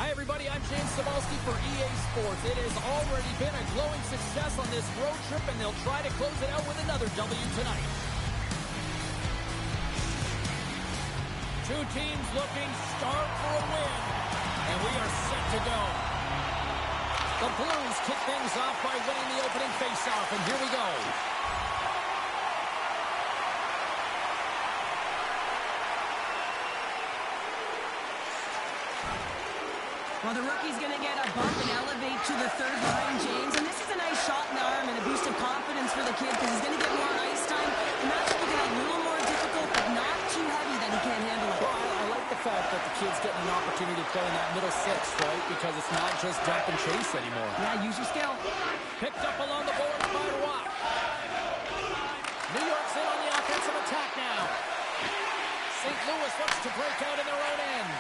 Hi, everybody. I'm Nhl26 for EA Sports. It has already been a glowing success on this road trip, and they'll try to close it out with another W tonight. Two teams looking starved for a win, and we are set to go. The Blues kick things off by winning the opening faceoff, and here we go. Well, the rookie's going to get a bump and elevate to the third line, James. And this is a nice shot in the arm and a boost of confidence for the kid because he's going to get more ice time. The matchup will get a little more difficult, but not too heavy that he can't handle it. Well, I like the fact that the kid's getting an opportunity to play in that middle six, right? Because it's not just dump and chase anymore. Yeah, use your skill. Picked up along the boards by Rock. New York's in on the offensive attack now. St. Louis looks to break out in their own end.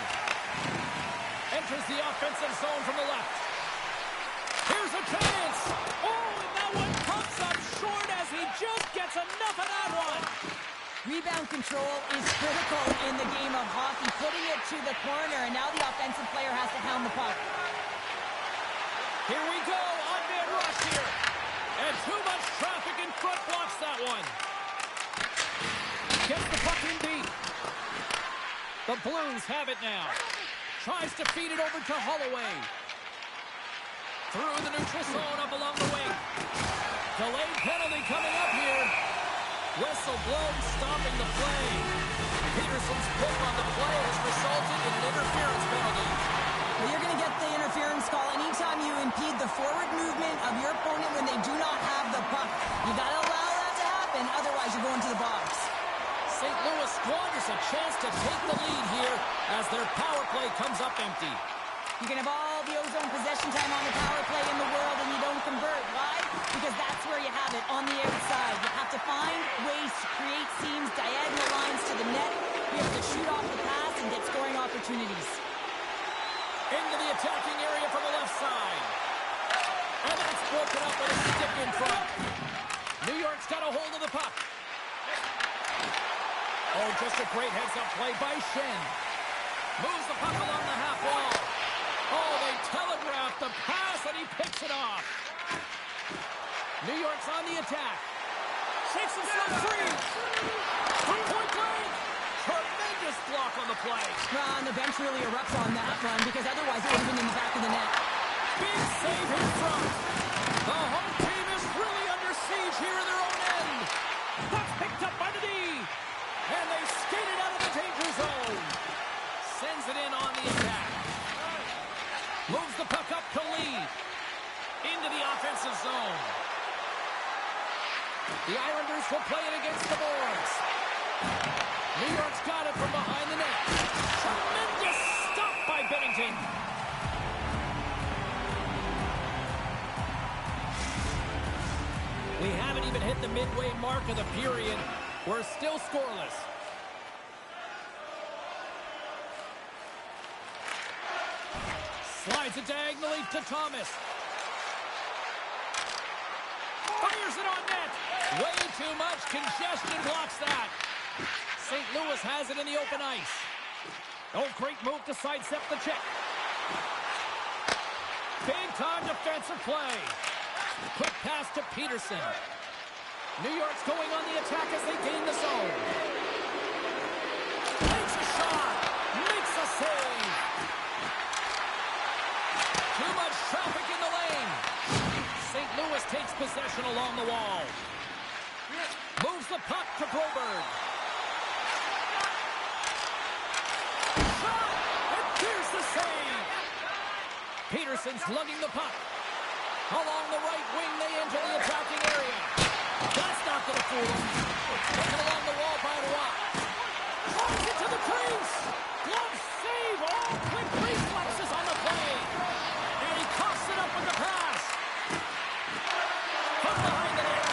Enters the offensive zone from the left. Here's a chance. Oh, and that one comes up short as he just gets enough of that one. Rebound control is critical in the game of hockey. Putting it to the corner, and now the offensive player has to hound the puck. Here we go. On-man rush here. And too much traffic in front blocks that one. Gets the puck in deep. The Blues have it now. Tries to feed it over to Holloway. Through the neutral zone, up along the wing. Delayed penalty coming up here. Whistle blown, stopping the play. Peterson's pick on the play has resulted in an interference penalty. Well, you're going to get the interference call anytime you impede the forward movement of your opponent when they do not have the puck. You got to allow that to happen, otherwise you're going to the box. St. Louis squanders a chance to take the lead here as their power play comes up empty. You can have all the ozone possession time on the power play in the world and you don't convert. Why? Because that's where you have it, on the outside. You have to find ways to create seams, diagonal lines to the net, be able to shoot off the pass and get scoring opportunities. Into the attacking area from the left side. And that's broken up with a stick in front. New York's got a hold of the puck. Oh, just a great heads-up play by Shen. Moves the puck along the half wall. Oh, they telegraphed the pass, and he picks it off. New York's on the attack. Shakes himself free. Three-point play. Tremendous block on the play. Well, and the bench really erupts on that one because otherwise it would have been in the back of the net. Big save in front. The home team is really under siege here in their own end. Puck picked up by the D. And they skated out of the danger zone. Sends it in on the attack. Moves the puck up to lead. Into the offensive zone. The Islanders will play it against the boards. New York's got it from behind the net. Tremendous stop by Bennington. We haven't even hit the midway mark of the period. We're still scoreless. Slides it diagonally to Thomas. Fires it on net. Way too much congestion blocks that. St. Louis has it in the open ice. Oh, great move to sidestep the check. Big-time defensive play. Quick pass to Peterson. New York's going on the attack as they gain the zone. Makes a shot. Makes a save. Too much traffic in the lane. St. Louis takes possession along the wall. Moves the puck to Broberg. Shot! And here's the save. Peterson's lugging the puck. Along the right wing, they enter the attacking area. That's not going to fool him. Taken along the wall by Roy. Drives it to the crease. Glove save. All quick reflexes on the play. And he coughs it up with the pass. From behind the net.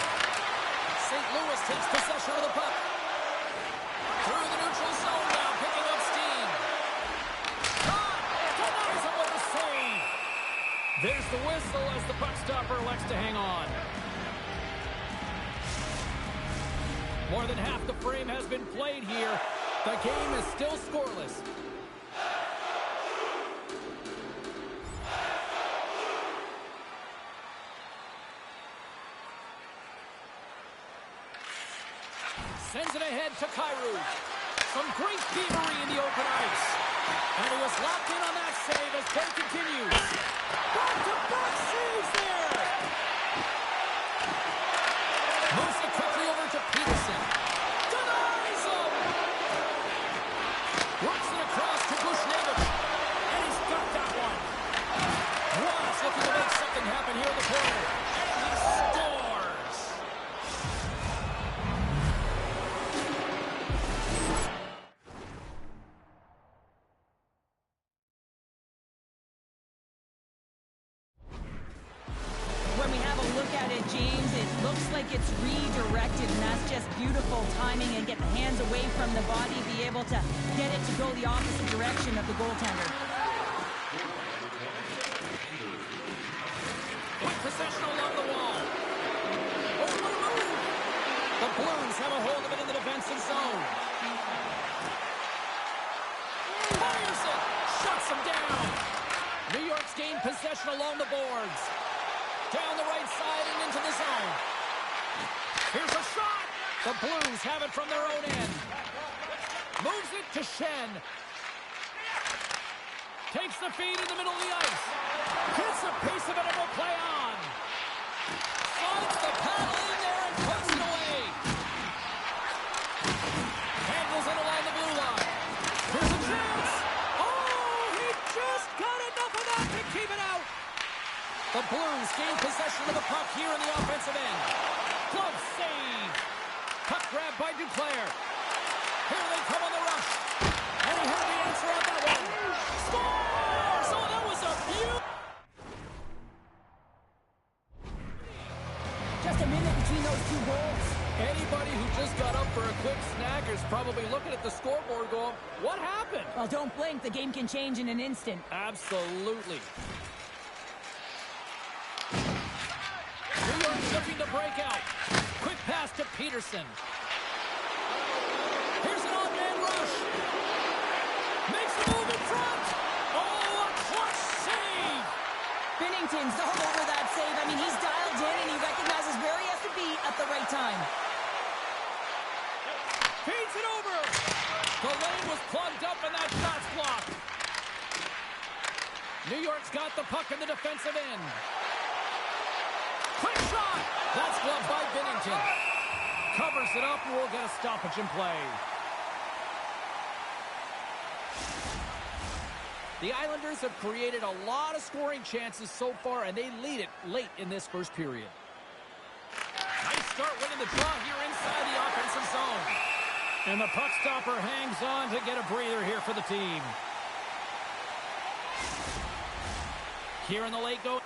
St. Louis takes possession of the puck. Through the neutral zone now, picking up steam. Denies him with the save. There's the whistle as the puck stopper elects to hang on. More than half the frame has been played here. The game is still scoreless. Sends it ahead to Kyrou. Some great thievery in the open ice. And he was locked in on that save as play continues. Back-to-back saves there. Moves it quickly over to Peterson. Denies him. Works it across to Bushnevich. And he's got that one. Ross looking to make something happen here in the corner. And he scores. When we have a look at it, James, it looks like it's redirected, and that's just beautiful timing and get the hands away from the body, be able to get it to go the opposite direction of the goaltender. Quick possession along the wall. Oh, what a move! The Blues have a hold of it in the defensive zone. Fires it! Shuts him down! New York's gained possession along the boards. Down the right side and into the zone. Here's a shot! The Blues have it from their own end. Moves it to Shen. Takes the feed in the middle of the ice. Gets a piece of it and will play on. Finds the paddle in there and puts it away. Handles it along the blue line. Here's a chance. Oh, he just got enough of that to keep it out. The Blues gain possession of the puck here in the offensive end. Glove save. Puck grab by Duclair. Here they come on the rush. And he heard the answer on that one. Scores! Oh, that was a beaut. Just a minute between those two goals. Anybody who just got up for a quick snack is probably looking at the scoreboard going, what happened? Well, don't blink. The game can change in an instant. Absolutely. New York looking to break out. Quick pass to Peterson. Here's an on-man rush. Makes the move in front. Oh, a clutch save. Binnington's all over that save. I mean, he's dialed in and he recognizes where he has to be at the right time. Feeds it over. The lane was plugged up and that shot's blocked. New York's got the puck in the defensive end. Quick shot. That's gloved by Binnington. Covers it up and we'll get a stoppage in play. The Islanders have created a lot of scoring chances so far, and they lead it late in this first period. Nice start winning the draw here inside the offensive zone. And the puck stopper hangs on to get a breather here for the team. Here in the late go.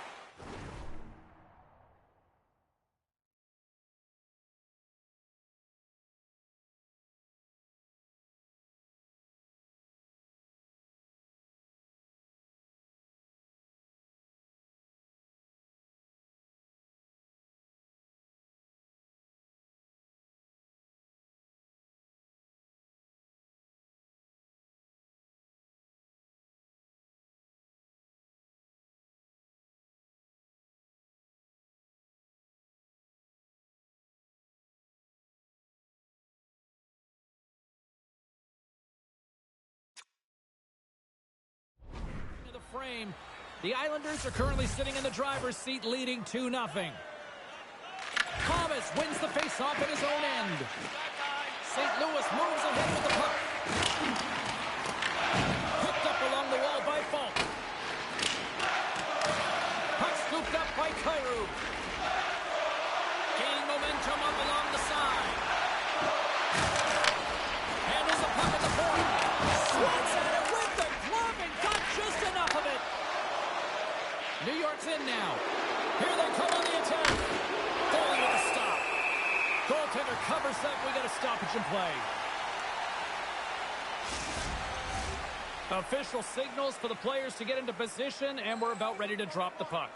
Frame. The Islanders are currently sitting in the driver's seat, leading 2-0. Thomas wins the faceoff at his own end. St. Louis moves ahead with the puck. Picked up along the wall by Falk. Puck scooped up by Kyrou. Gaining momentum up along the side. Handles the puck at the point. Swats at it with the glove and got just enough of it. New York's in now. Here they come on the attack. Foley with a stop. Goaltender covers up. We got a stoppage in play. Official signals for the players to get into position, and we're about ready to drop the puck.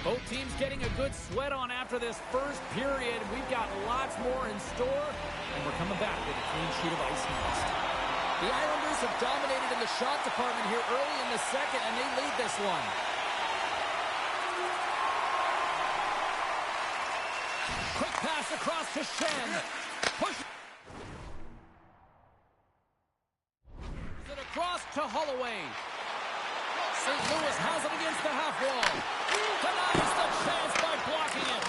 Both teams getting a good sweat on after this first period. We've got lots more in store, and we're coming back with a clean sheet of ice next. The Islanders have dominated in the shot department here early in the second, and they lead this one. Quick pass across to Shen. Push it across to Holloway. St. Louis has it against the half wall. Denies the chance by blocking it.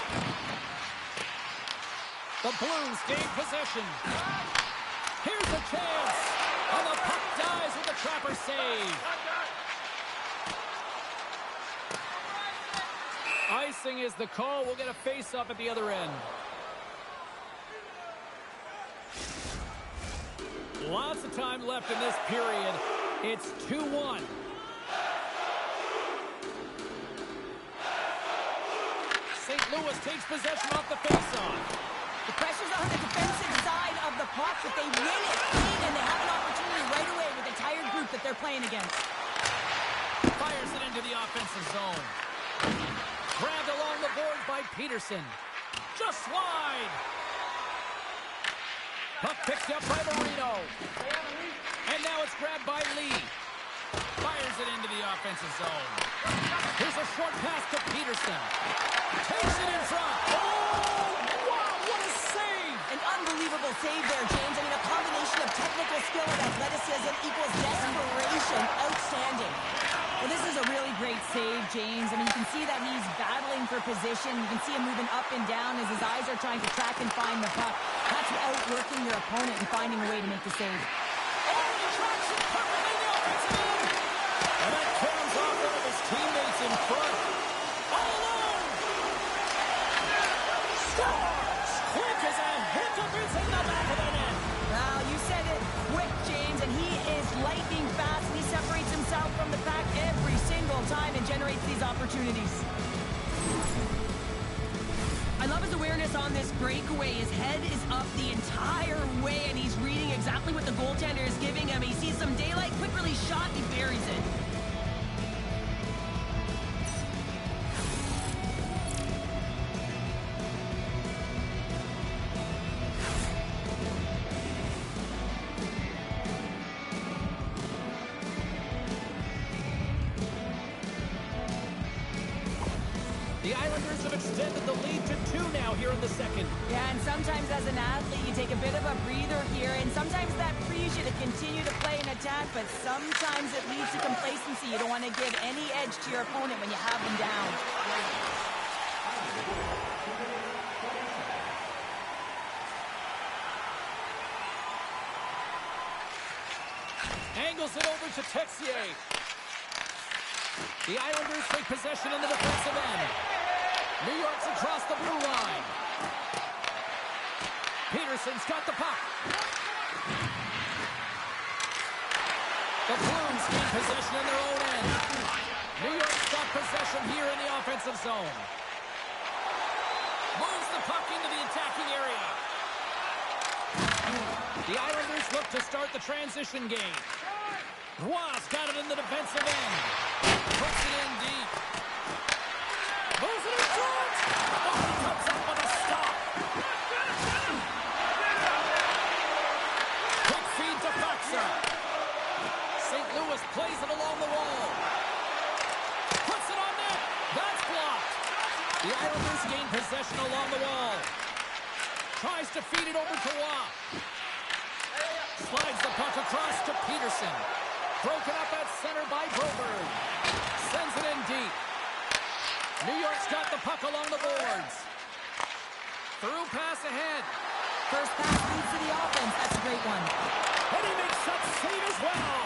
The Blues gain possession. Here's a chance. And the puck dies with the trapper save. Icing is the call. We'll get a face-up at the other end. Lots of time left in this period. It's 2-1. St. Louis takes possession off the face-off. The pressure's on the defensive side of the puck, but they win it clean, and they have an opportunity right away with the tired group that they're playing against. Fires it into the offensive zone. Grabbed along the boards by Peterson. Just wide. Puck picked up by Marino. And now it's grabbed by Lee. Fires it into the offensive zone. Here's a short pass to Peterson. Takes it in front. Oh, wow, what a save! An unbelievable save there, James. I mean, a combination of technical skill and athleticism equals desperation. Outstanding. Well, this is a really great save, James. I mean, you can see that he's battling for position. You can see him moving up and down as his eyes are trying to track and find the puck. That's outworking your opponent and finding a way to make the save. Oh, he tracks it perfectly in the offensive end. And that comes off one of his teammates in front. All alone. Scores! Quick as a hiccup is in the back of the net. Well, you said it quick, James, and he is lightning fast, and he separates himself from the pack every single time and generates these opportunities. I love his awareness on this breakaway. His head is up the entire way, and he's reading exactly what the goaltender is giving him. He sees some daylight, quick release shot, and he buries it. The Islanders have extended the lead to 2 now here in the second. Yeah, and sometimes as an athlete, you take a bit of a breather here, and sometimes that frees you to continue to play an attack, but sometimes it leads to complacency. You don't want to give any edge to your opponent when you have them down. Angles it over to Texier. The Islanders take possession in the defensive end. New York's across the blue line. Peterson's got the puck. The Blues gain possession in their own end. New York's got possession here in the offensive zone. Moves the puck into the attacking area. The Islanders look to start the transition game. Roy's got it in the defensive end. Puts it in deep. Moves it in front. Oh, he comes up with a stop. Quick feed to Boxer. St. Louis plays it along the wall. Puts it on net. That's blocked. The Islanders gain possession along the wall. Tries to feed it over to Roy. Slides the puck across to Peterson. Broken up at center by Broberg. Sends it in deep. New York's got the puck along the boards. Through pass ahead. First pass leads to the offense. That's a great one. And he makes that save as well.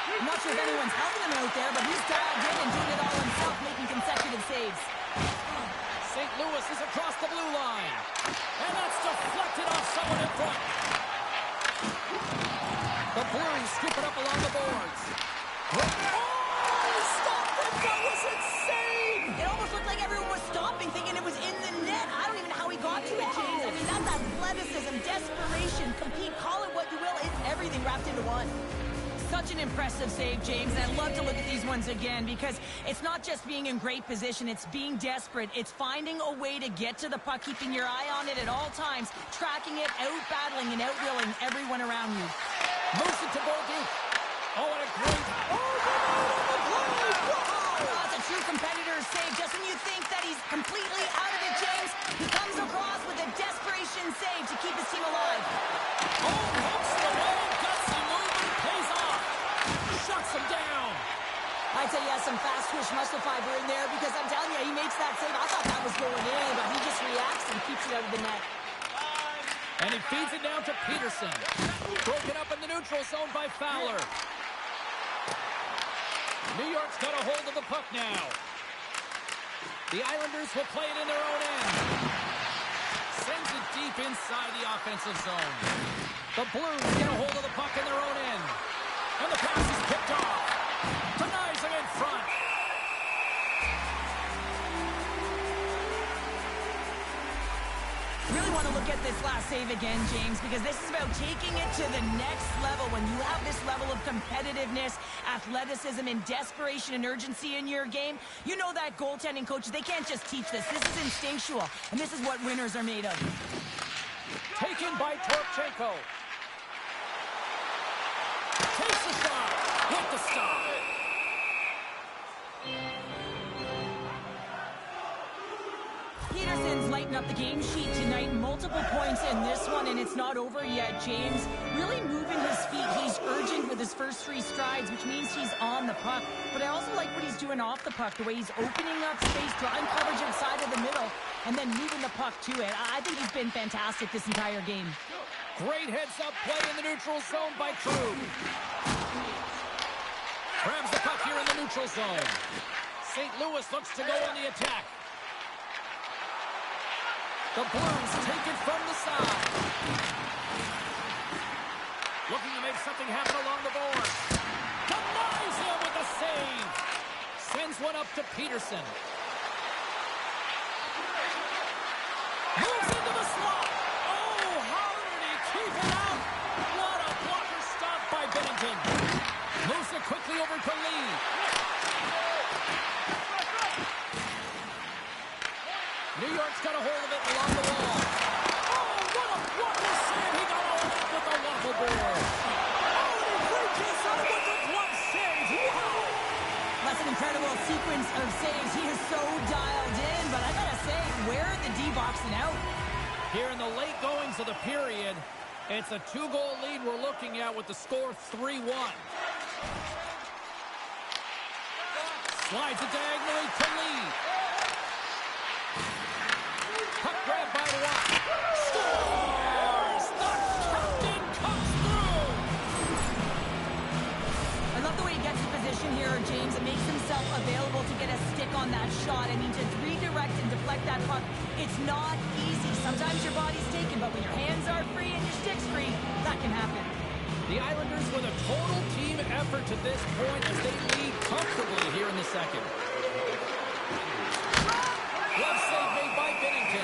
I'm not sure if anyone's helping him out there, but he's dialed in and doing it all himself, making consecutive saves. St. Louis is across the blue line. And that's deflected off someone in front. The Blues scoop it up along the boards. Oh, he stopped it. That was insane. It almost looked like everyone was stopping, thinking it was in the net. I don't even know how he got to it, James. I mean, that's athleticism, desperation, compete, call it what you will. It's everything wrapped into one. Such an impressive save, James, and I'd love to look at these ones again because it's not just being in great position, it's being desperate. It's finding a way to get to the puck, keeping your eye on it at all times, tracking it, out-battling and out-willing everyone around you. Moves it to Bolduc. Oh, what a great... Oh, the play! Oh, that's a true competitor's save. Just when you think that he's completely out of it, James, he comes across with a desperation save to keep his team alive. Oh, hooks the ball, gutsy move, and pays off. Shuts him down. I'd say he has some fast twitch muscle fiber in there because I'm telling you, he makes that save. I thought that was going in, but he just reacts and keeps it out of the net. And he feeds it down to Peterson. Broken up in the neutral zone by Fowler. New York's got a hold of the puck now. The Islanders will play it in their own end. Sends it deep inside the offensive zone. The Blues get a hold of the puck in their own end. And the pass is picked off. Denies him in front. Really want to look at this last save again, James, because this is about taking it to the next level. When you have this level of competitiveness, athleticism, and desperation and urgency in your game, you know that goaltending coaches, they can't just teach this. This is instinctual, and this is what winners are made of. Taken by Torchenko. Takes the shot. with the stop. Peterson's lighting up the game sheet tonight. Multiple points in this one, and it's not over yet. James really moving his feet. He's urgent with his first 3 strides, which means he's on the puck. But I also like what he's doing off the puck, the way he's opening up space, drawing coverage inside of the middle, and then moving the puck to it. I think he's been fantastic this entire game. Great heads-up play in the neutral zone by Krug. Grabs the puck here in the neutral zone. St. Louis looks to go on the attack. The Blues take it from the side. Looking to make something happen along the boards. Denies him with a save. Sends one up to Peterson. Moves into the slot. Oh, how did he keep it out? What a blocker stop by Bennington. Moves it quickly over to Lee. New York's got a hold of it along the wall. Oh, what a blocker save. He got all up with the waffle board. Oh, and he breaks out with the glove save. Wow. That's an incredible sequence of saves. He is so dialed in, but I gotta say, where are the D-boxing out? Here in the late goings of the period, it's a 2-goal lead we're looking at with the score 3-1. Slides it diagonally to Lee. Puck grab by Watt. Scores! The captain comes through! I love the way he gets in position here, James, and makes himself available to get a stick on that shot. I mean, to redirect and deflect that puck, it's not easy. Sometimes your body's taken, but when your hands are free and your stick's free, that can happen. The Islanders with a total team effort to this point as they lead comfortably here in the second. Glove save made by Bennington.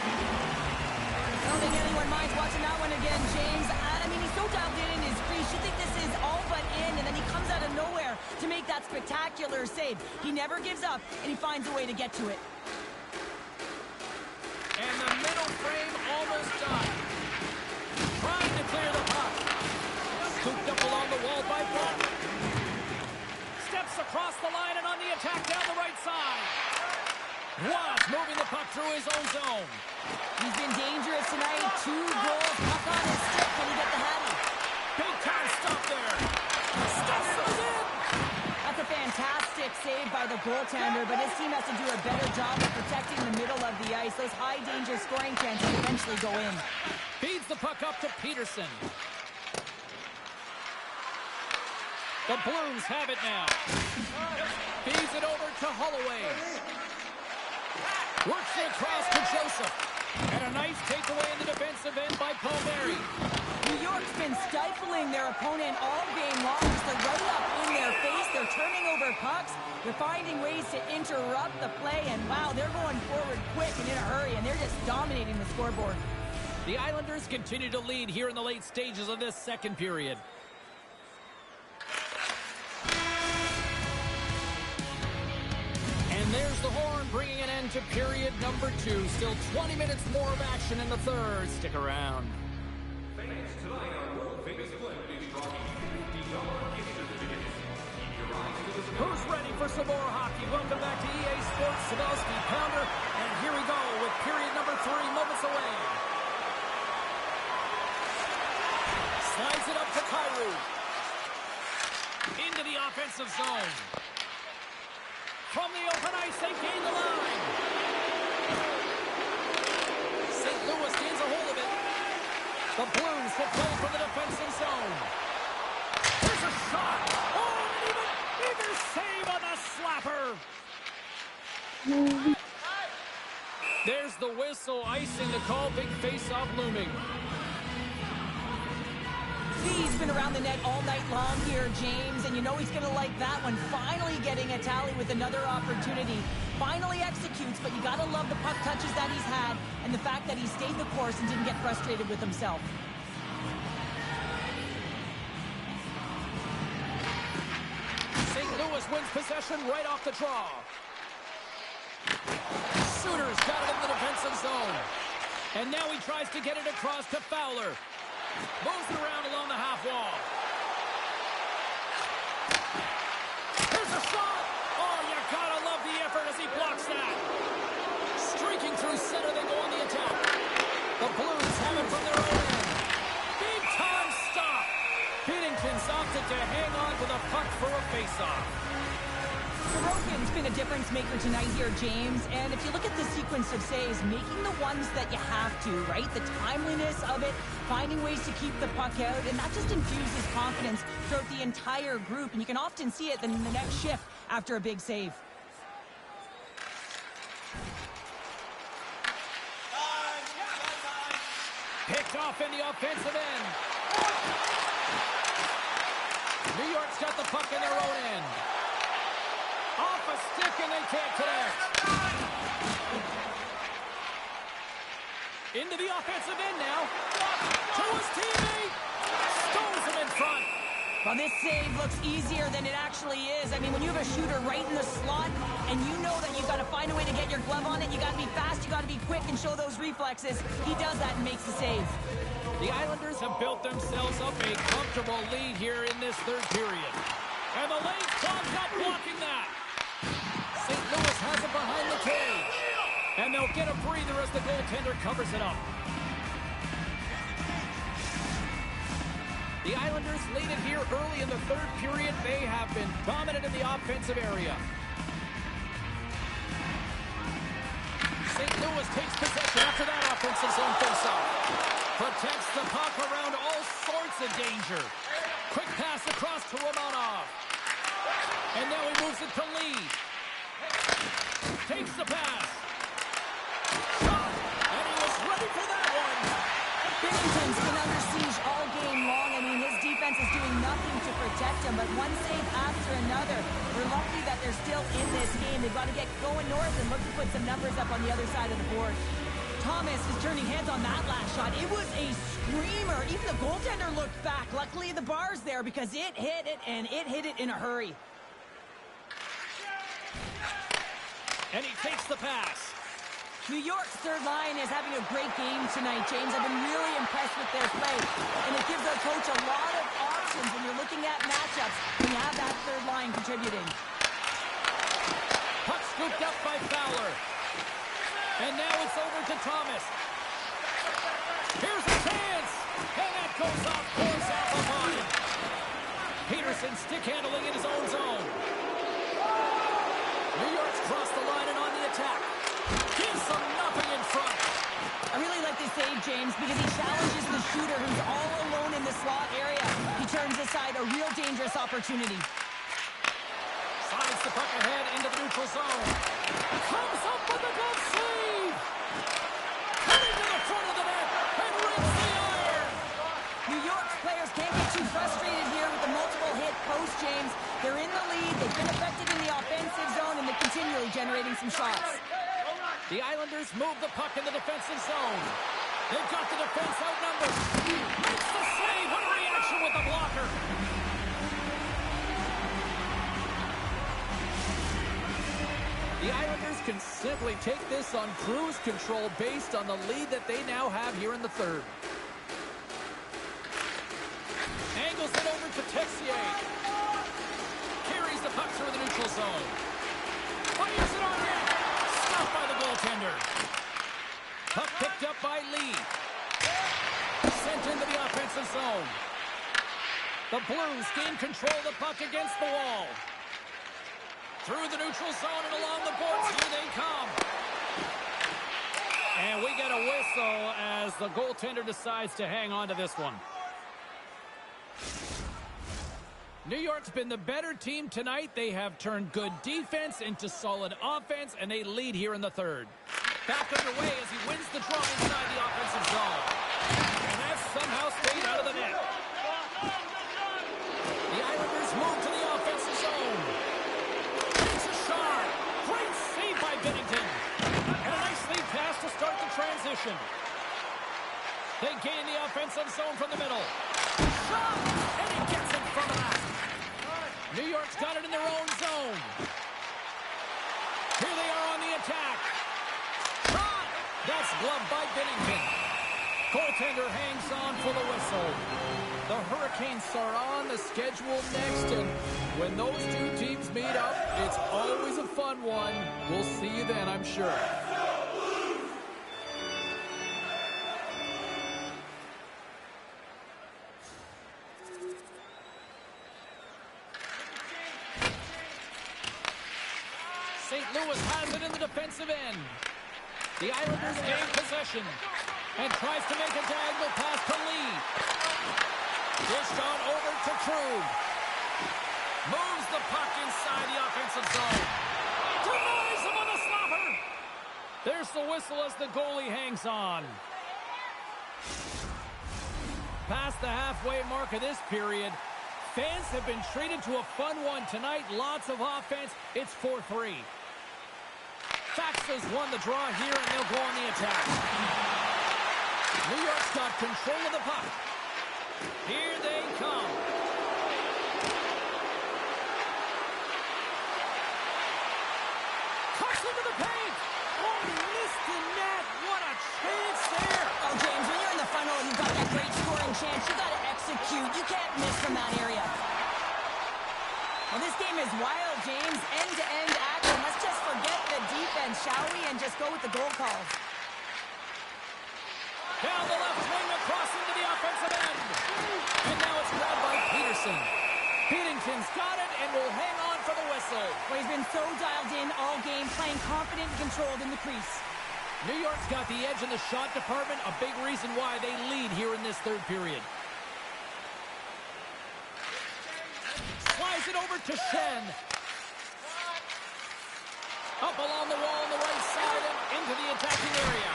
I don't think anyone minds watching that one again, James. I mean, he's so dialed in his crease. You think this is all but in, and then he comes out of nowhere to make that spectacular save. He never gives up, and he finds a way to get to it. And the middle frame almost done. Trying to clear the puck. Scooped up along the wall by Buck. Steps across the line and on the attack down the right side. Watt moving the puck through his own zone. He's been dangerous tonight. 2 goals, puck on his stick. Can he get the hattie? Big time stop there. Stuffs it in. That's a fantastic save by the goaltender, but his team has to do a better job of protecting the middle of the ice. Those high-danger scoring chances eventually go in. Feeds the puck up to Peterson. The Blues have it now. Feeds it over to Holloway. Works it across to Joseph. And a nice takeaway in the defensive end by Palmieri. New York's been stifling their opponent all game long. They're right up in their face. They're turning over pucks. They're finding ways to interrupt the play. And wow, they're going forward quick and in a hurry. And they're just dominating the scoreboard. The Islanders continue to lead here in the late stages of this second period. And there's the horn bringing an end to period number 2. Still 20 minutes more of action in the third. Stick around. Fans, tonight our world-famous blend is drawing $50 gift certificates. Keep your eyes to the sky. Who's ready for some more hockey? Welcome back to EA Sports Sabelski Pounder. And here we go with period number 3 moments away. Slides it up to Kyrou. Into the offensive zone. From the open ice, they gain the line. St. Louis gains a hold of it. The Blues will play from the defensive zone. Here's a shot. Oh, and even save on the slapper. There's the whistle, icing the call, big face-off looming. He's been around the net all night long here, James, and you know he's going to like that one. Finally getting a tally with another opportunity. Finally executes, but you got to love the puck touches that he's had and the fact that he stayed the course and didn't get frustrated with himself. St. Louis wins possession right off the draw. Sooners got it in the defensive zone. And now he tries to get it across to Fowler. Moves it around along the half wall. Here's a shot. Oh, you gotta love the effort as he blocks that. Streaking through center, they go on the attack. The Blues have it from their own end. Big time stop. Binnington's opted to hang on to the puck for a faceoff. Sorokin's been a difference maker tonight here, James. And if you look at the sequence of saves, making the ones that you have to, right? The timeliness of it, finding ways to keep the puck out, and that just infuses confidence throughout the entire group. And you can often see it in the next shift after a big save. Picked off in the offensive end. New York's got the puck in their own end. Off a stick and they can't connect. Into the offensive end now. To his teammate. Stones him in front. Well, this save looks easier than it actually is. I mean, when you have a shooter right in the slot and you know that you've got to find a way to get your glove on it, you got to be fast, you got to be quick and show those reflexes. He does that and makes the save. The Islanders have built themselves up a comfortable lead here in this third period. And the lane's clogged up blocking that. St. Louis has it behind the cage. And they'll get a breather as the goaltender covers it up. The Islanders lead it here early in the third period. They have been dominant in the offensive area. St. Louis takes possession after that offensive zone faceoff. Protects the puck around all sorts of danger. Quick pass across to Romanov. And now he moves it to Lee. Takes the pass. Shot! And he was ready for that one. Binnington's been under siege all game long. I mean, his defense is doing nothing to protect him, but one save after another. We're lucky that they're still in this game. They've got to get going north and look to put some numbers up on the other side of the board. Thomas is turning heads on that last shot. It was a screamer. Even the goaltender looked back. Luckily, the bar's there because it hit it, and it hit it in a hurry. And he takes the pass. New York's third line is having a great game tonight, James. I've been really impressed with their play. And it gives our coach a lot of options when you're looking at matchups when you have that third line contributing. Puck scooped up by Fowler. And now it's over to Thomas. Here's a chance. And that goes off course out behind. Peterson stick handling in his own zone. New York's crossed the line and on the attack. Gives them nothing in front. I really like this save, James, because he challenges the shooter who's all alone in the slot area. He turns aside a real dangerous opportunity. Slides the puck ahead into the neutral zone. Comes up with a glove save. Coming to the front of the net and rips the iron. New York's players can't get too frustrated here with the multiple hit post, James. They're in the lead. They've been effective in the offensive zone, and they're continually generating some shots. The Islanders move the puck in the defensive zone. They've got the defense outnumbered. Makes the save. What a reaction with the blocker. The Islanders can simply take this on cruise control based on the lead that they now have here in the third. Angles it over to Texier. Carries the puck through the neutral zone. Fires it on net. Stopped by the goaltender. Puck picked up by Lee. Sent into the offensive zone. The Blues gain control of the puck against the wall. Through the neutral zone and along the boards. Here they come. And we get a whistle as the goaltender decides to hang on to this one. New York's been the better team tonight. They have turned good defense into solid offense, and they lead here in the third. Back underway as he wins the draw inside the offensive zone. And that somehow stayed out of the net. The Islanders move to the offensive zone. Takes a shot. Great save by Binnington. And a nice lead pass to start the transition. They gain the offensive zone from the middle. Shot! And he gets in front of that. New York's got it in their own zone. Here they are on the attack. Shot! That's gloved by Binnington. Goaltender hangs on for the whistle. The Hurricanes are on the schedule next, and when those two teams meet up, it's always a fun one. We'll see you then, I'm sure. St. Louis has it in the defensive end. The Islanders gain possession and tries to make a diagonal pass to Lee. Dished on over to Krug. Moves the puck inside the offensive zone. Denies him on the slapper. There's the whistle as the goalie hangs on. Past the halfway mark of this period, fans have been treated to a fun one tonight. Lots of offense. It's 4-3. Fax has won the draw here, and they'll go on the attack. New York's got control of the puck. Here they come. Cuts into the paint. Oh, missed the net. What a chance there. Oh, James, when you're in the final, you've got that great scoring chance. You've got to execute. You can't miss from that area. Well, this game is wild, James. End-to-end action. Let's just forget the defense, shall we, and just go with the goal calls. Down the left wing, across into the offensive end. And now it's grabbed by Peterson. Pennington's got it and will hang on for the whistle. Well, he's been so dialed in all game, playing confident and controlled in the crease. New York's got the edge in the shot department, a big reason why they lead here in this third period. Slides it over to Shen. Up along the wall on the right side and into the attacking area.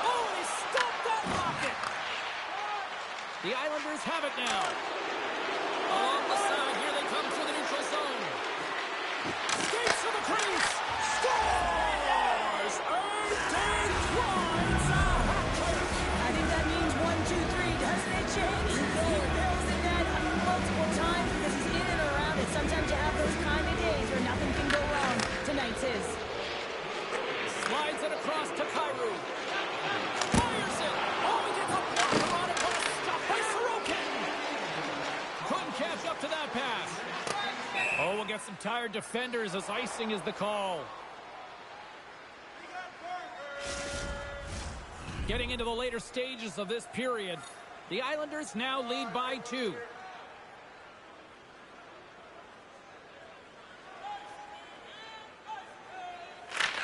Oh, he stopped that rocket! The Islanders have it now. Along the side, here they come to the neutral zone. Skates to the crease. Scores! Earned twice a hat trick. I think that means 1, 2, 3, doesn't it, James? He fills the net multiple times because he's in and around it. Sometimes you have those kind of days where nothing can go wrong. Tonight's his. Slides it across to Kyrou. Fires it. Oh, he gets a blocker on it, but a stop by Sorokin. Couldn't catch up to that pass. Oh, we'll get some tired defenders as icing is the call. Getting into the later stages of this period, the Islanders now lead by 2.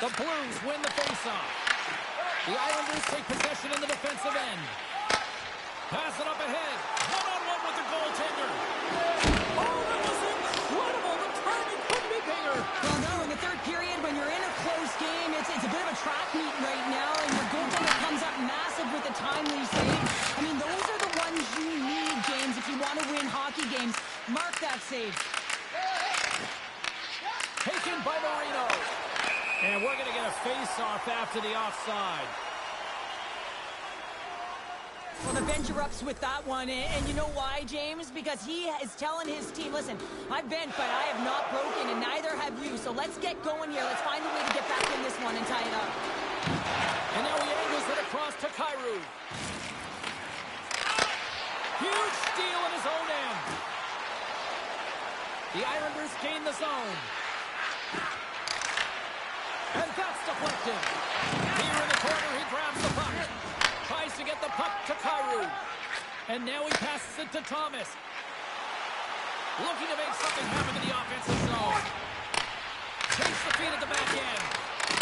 The Blues win the faceoff. The Islanders take possession in the defensive end. Pass it up ahead. One-on-one with the goaltender. Oh, that was incredible. The timing couldn't be bigger. Well, no, in the third period, when you're in a close game, it's a bit of a track meet right now, and your goaltender comes up massive with a timely save. I mean, those are the ones you need, James, if you want to win hockey games. Mark that save. Taken by Marino. And we're going to get a face-off after the offside. Well, the bench erupts with that one, and you know why, James? Because he is telling his team, listen, I've bent, but I have not broken, and neither have you. So let's get going here. Let's find a way to get back in this one and tie it up. And now he angles it across to Kyrou. Huge steal in his own end. The Islanders gain the zone. And that's deflected. Here in the corner, he grabs the puck. Tries to get the puck to Kyrou. And now he passes it to Thomas. Looking to make something happen in the offensive zone. Takes the feed at the back end.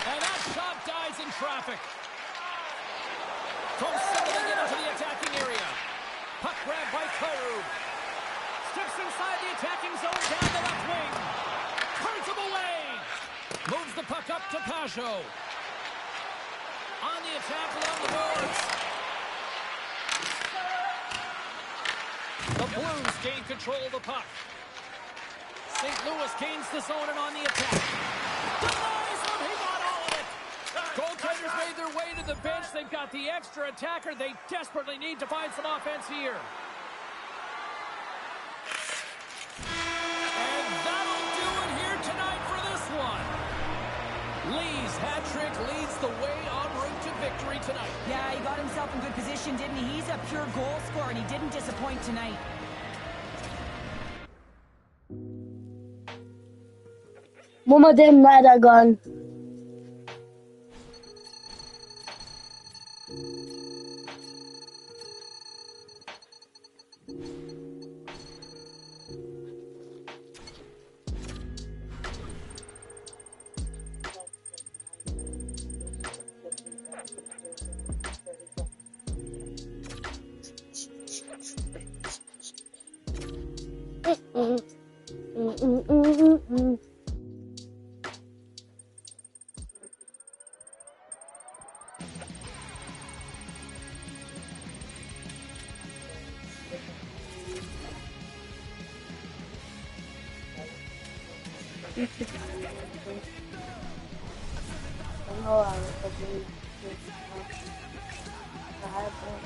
And that shot dies in traffic. Goes settling into the attacking area. Puck grabbed by Kyrou. Steps inside the attacking zone down the left wing. Turns him away. Moves the puck up to Pajot. On the attack along the boards. The Blues gain control of the puck. St. Louis gains the zone and on the attack. Denies him, he got all of it. Goaltenders made their way to the bench. They've got the extra attacker. They desperately need to find some offense here. And that'll do it here tonight for this one. Lee's His hat trick leads the way en route to victory tonight. Yeah, he got himself in good position, didn't he? He's a pure goal scorer, and he didn't disappoint tonight. Mama dem leider gone.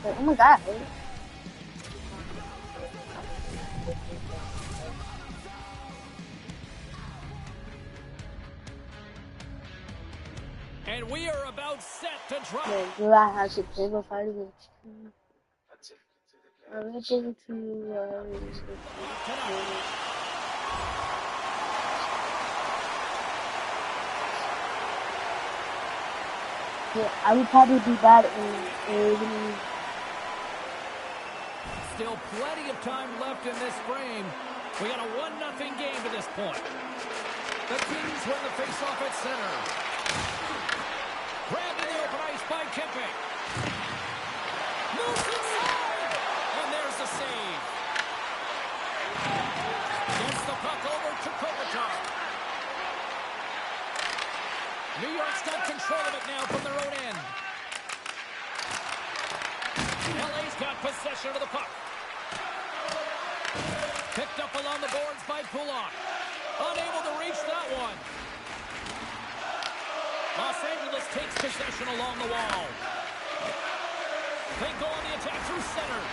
Oh my god. And we are about set to drop. Do I have to play with fighters? I'm able to yeah, I would probably be bad in Still plenty of time left in this frame. We got a 1-0 game to this point. The Kings win the faceoff at center. Grabbed in the open ice by Kempe. Moves inside. And there's the save. Gets the puck over to Kopitar. New York's got control of it now from their own end. LA's got possession of the puck. Picked up along the boards by Pulak. Unable to reach that one. Los Angeles takes possession along the wall. They go on the attack through center.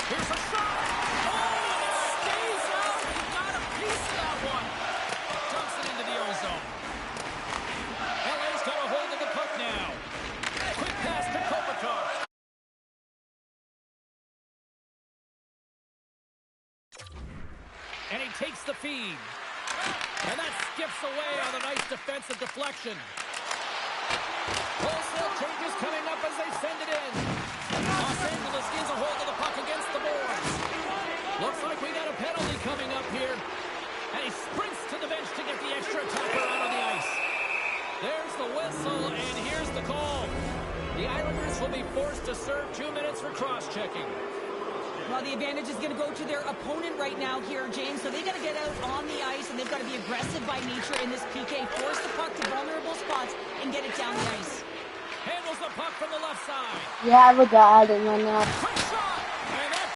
Here's a shot. Oh, and it stays out. He got a piece of that one. Dumps it into the ozone. LA's got a hold of the puck now. Quick pass to Kopitar. And he takes the feed. And that skips away on a nice defensive deflection. Wholesale changes coming up as they send it in. Los Angeles gains a hold of the puck against the boards. Looks like we got a penalty coming up here. And he sprints to the bench to get the extra attacker out on the ice. There's the whistle, and here's the call. The Islanders will be forced to serve 2 minutes for cross-checking. Well, the advantage is going to go to their opponent right now here, James. So they got to get out on the ice, and they've got to be aggressive by nature in this PK. Force the puck to vulnerable spots and get it down the ice. Handles the puck from the left side. yeah, I would die right now. Quick shot!